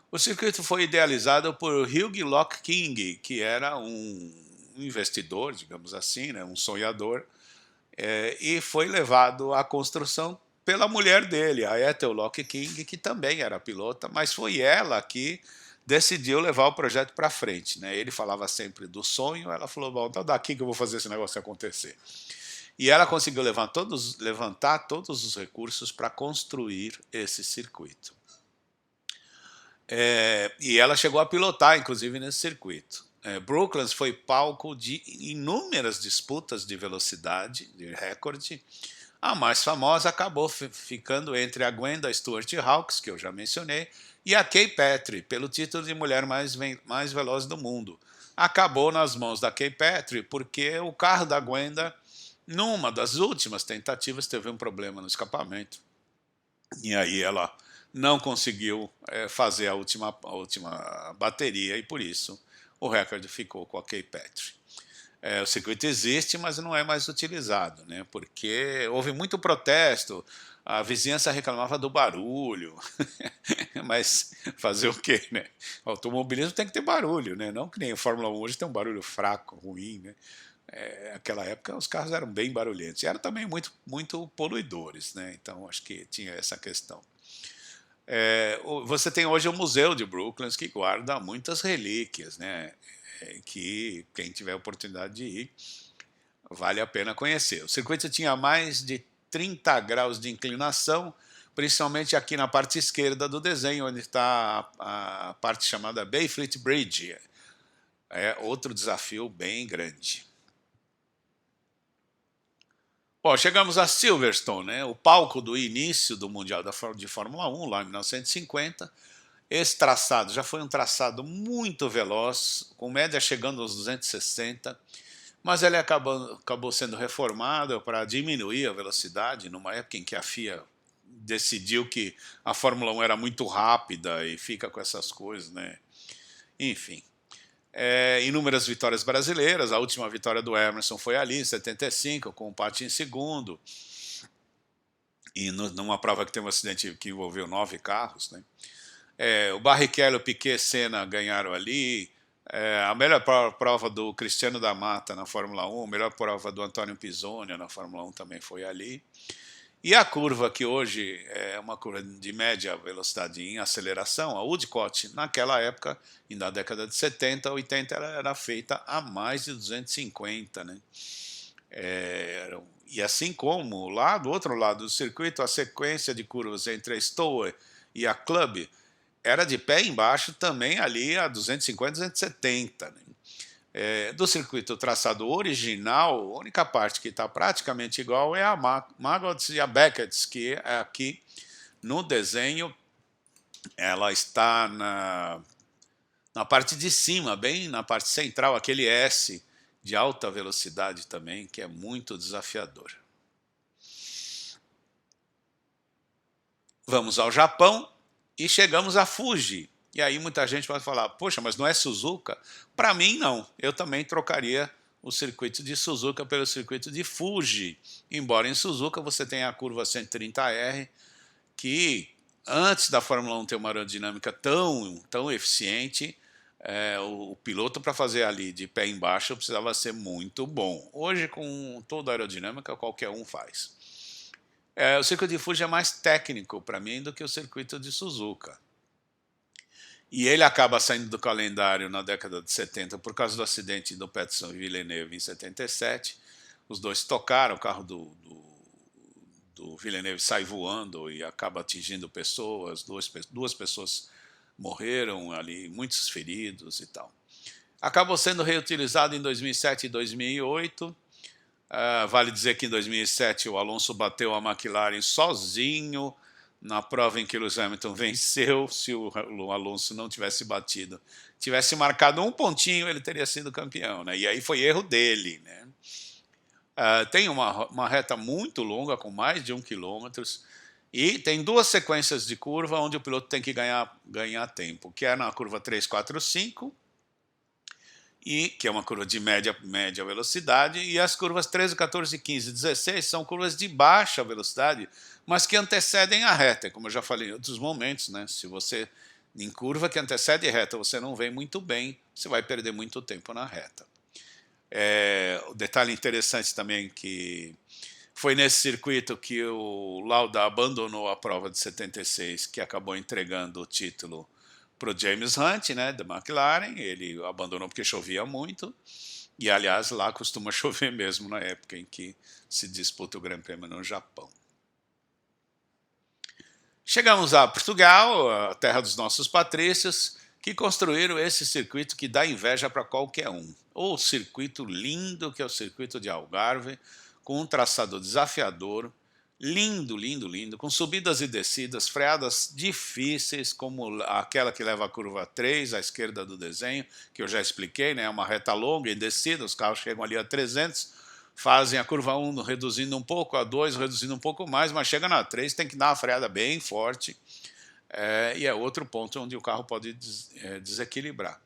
O circuito foi idealizado por Hugh Locke King, que era um investidor, digamos assim, né, um sonhador, e foi levado à construção pela mulher dele, a Ethel Locke King, que também era pilota, mas foi ela que decidiu levar o projeto para frente, né? Ele falava sempre do sonho, ela falou, bom, então daqui que eu vou fazer esse negócio acontecer. E ela conseguiu levantar todos os recursos para construir esse circuito. E ela chegou a pilotar, inclusive, nesse circuito. Brooklands foi palco de inúmeras disputas de velocidade, de recorde. A mais famosa acabou ficando entre a Gwenda Stewart Hawkes, que eu já mencionei, e a Kay Petry, pelo título de mulher mais veloz do mundo. Acabou nas mãos da Kay Petry porque o carro da Gwenda, numa das últimas tentativas, teve um problema no escapamento. E aí ela não conseguiu fazer a última bateria e por isso o recorde ficou com a Kay Petry. O circuito existe, mas não é mais utilizado, né? Porque houve muito protesto, a vizinhança reclamava do barulho, mas fazer o quê, né? O automobilismo tem que ter barulho, né? Não que nem a Fórmula 1 hoje tem um barulho fraco, ruim, né? Naquela época os carros eram bem barulhentos e eram também muito poluidores, né? Então acho que tinha essa questão. Você tem hoje o Museu de Brooklands, que guarda muitas relíquias, né? Que quem tiver oportunidade de ir vale a pena conhecer. O circuito tinha mais de 30 graus de inclinação, principalmente aqui na parte esquerda do desenho, onde está a parte chamada Bayfleet Bridge. É outro desafio bem grande. Bom, chegamos a Silverstone, né? O palco do início do Mundial de Fórmula 1, lá em 1950. Esse traçado já foi um traçado muito veloz, com média chegando aos 260, mas ele acabou sendo reformado para diminuir a velocidade, numa época em que a FIA decidiu que a Fórmula 1 era muito rápida e fica com essas coisas, né? Enfim. Inúmeras vitórias brasileiras, a última vitória do Emerson foi ali em 75, com o empate em segundo, e numa prova que teve um acidente que envolveu 9 carros, né? O Barrichello, o Piquet, Senna ganharam ali. A melhor prova do Cristiano da Mata na Fórmula 1, a melhor prova do Antônio Pizzoni na Fórmula 1 também foi ali. E a curva, que hoje é uma curva de média velocidade em aceleração, a Woodcote, naquela época, na década de 70, 80, ela era feita a mais de 250, né? E assim como lá do outro lado do circuito, a sequência de curvas entre a Stowe e a Club era de pé embaixo também ali a 250, 270, né? Do circuito traçado original, a única parte que está praticamente igual é a Maggots e a Beckett's, que é aqui no desenho, ela está na parte de cima, bem na parte central, aquele S de alta velocidade também, que é muito desafiador. Vamos ao Japão e chegamos a Fuji. E aí muita gente pode falar, poxa, mas não é Suzuka? Para mim, não. Eu também trocaria o circuito de Suzuka pelo circuito de Fuji. Embora em Suzuka você tenha a curva 130R, que antes da Fórmula 1 ter uma aerodinâmica tão eficiente, o piloto para fazer ali de pé embaixo precisava ser muito bom. Hoje, com toda a aerodinâmica, qualquer um faz. O circuito de Fuji é mais técnico para mim do que o circuito de Suzuka. E ele acaba saindo do calendário na década de 70 por causa do acidente do Peterson e Villeneuve em 77. Os dois tocaram, o carro do Villeneuve sai voando e acaba atingindo pessoas, duas pessoas morreram ali, muitos feridos e tal. Acabou sendo reutilizado em 2007 e 2008. Vale dizer que em 2007 o Alonso bateu a McLaren sozinho, na prova em que o Lewis Hamilton venceu. Se o Alonso não tivesse batido, tivesse marcado um pontinho, ele teria sido campeão, né? E aí foi erro dele, né? Tem uma reta muito longa, com mais de 1 km, e tem duas sequências de curva onde o piloto tem que ganhar tempo, que é na curva 3, 4, 5, que é uma curva de média velocidade, e as curvas 13, 14, 15 e 16 são curvas de baixa velocidade, mas que antecedem a reta, como eu já falei em outros momentos, né? Se você, em curva que antecede a reta, você não vem muito bem, você vai perder muito tempo na reta. O detalhe interessante também que foi nesse circuito que o Lauda abandonou a prova de 76, que acabou entregando o título para o James Hunt, né, da McLaren. Ele abandonou porque chovia muito, e aliás lá costuma chover mesmo na época em que se disputa o Grande Prêmio no Japão. Chegamos a Portugal, a terra dos nossos patrícios, que construíram esse circuito que dá inveja para qualquer um. O circuito lindo, que é o circuito de Algarve, com um traçado desafiador, lindo, lindo, lindo, com subidas e descidas, freadas difíceis, como aquela que leva a curva 3, à esquerda do desenho, que eu já expliquei, né? É uma reta longa e descida, os carros chegam ali a 300, fazem a curva 1 reduzindo um pouco, a 2 reduzindo um pouco mais, mas chega na 3, tem que dar uma freada bem forte, e é outro ponto onde o carro pode desequilibrar.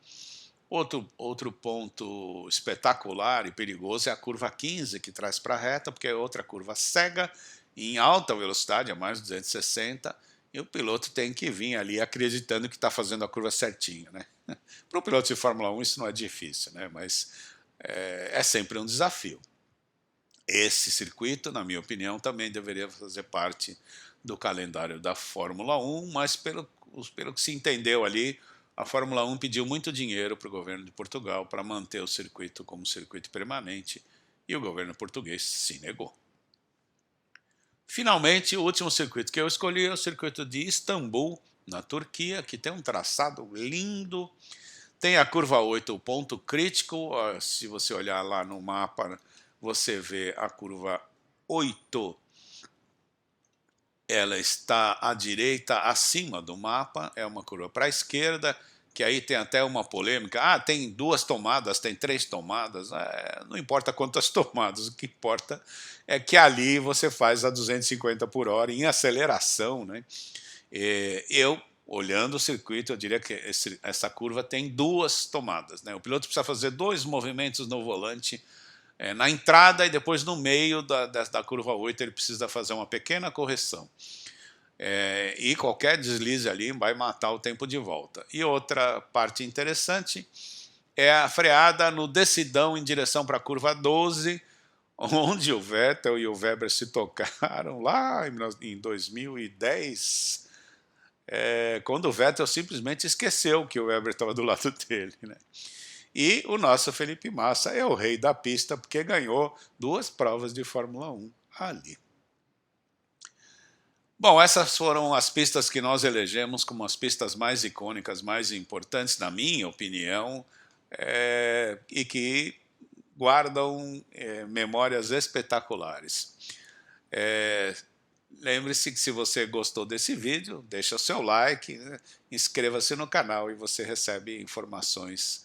Outro ponto espetacular e perigoso é a curva 15, que traz para a reta, porque é outra curva cega, em alta velocidade, a mais de 260, e o piloto tem que vir ali acreditando que está fazendo a curva certinha, né? Para o piloto de Fórmula 1 isso não é difícil, né? Mas é sempre um desafio. Esse circuito, na minha opinião, também deveria fazer parte do calendário da Fórmula 1, mas pelo que se entendeu ali, a Fórmula 1 pediu muito dinheiro para o governo de Portugal para manter o circuito como circuito permanente, e o governo português se negou. Finalmente, o último circuito que eu escolhi é o circuito de Istambul, na Turquia, que tem um traçado lindo. Tem a curva 8, o ponto crítico. Se você olhar lá no mapa, você vê a curva 8. Ela está à direita, acima do mapa. É uma curva para a esquerda, que aí tem até uma polêmica. Ah, tem 2 tomadas, tem 3 tomadas. Não importa quantas tomadas, o que importa é que ali você faz a 250 por hora em aceleração, né? Eu, olhando o circuito, eu diria que essa curva tem 2 tomadas, né? O piloto precisa fazer 2 movimentos no volante, na entrada, e depois no meio da curva 8 ele precisa fazer uma pequena correção. E qualquer deslize ali vai matar o tempo de volta. E outra parte interessante é a freada no decidão em direção para a curva 12, onde o Vettel e o Webber se tocaram lá em 2010, quando o Vettel simplesmente esqueceu que o Webber estava do lado dele, né? E o nosso Felipe Massa é o rei da pista, porque ganhou 2 provas de Fórmula 1 ali. Bom, essas foram as pistas que nós elegemos como as pistas mais icônicas, mais importantes, na minha opinião, e que guardam memórias espetaculares. Lembre-se que, se você gostou desse vídeo, deixa o seu like, né? Inscreva-se no canal e você recebe informações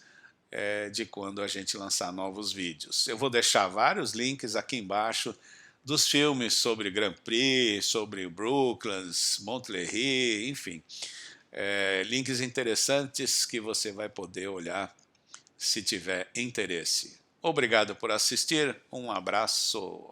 de quando a gente lançar novos vídeos. Eu vou deixar vários links aqui embaixo dos filmes sobre Grand Prix, sobre Brooklands, Montlhéry, enfim. Links interessantes que você vai poder olhar se tiver interesse. Obrigado por assistir, um abraço.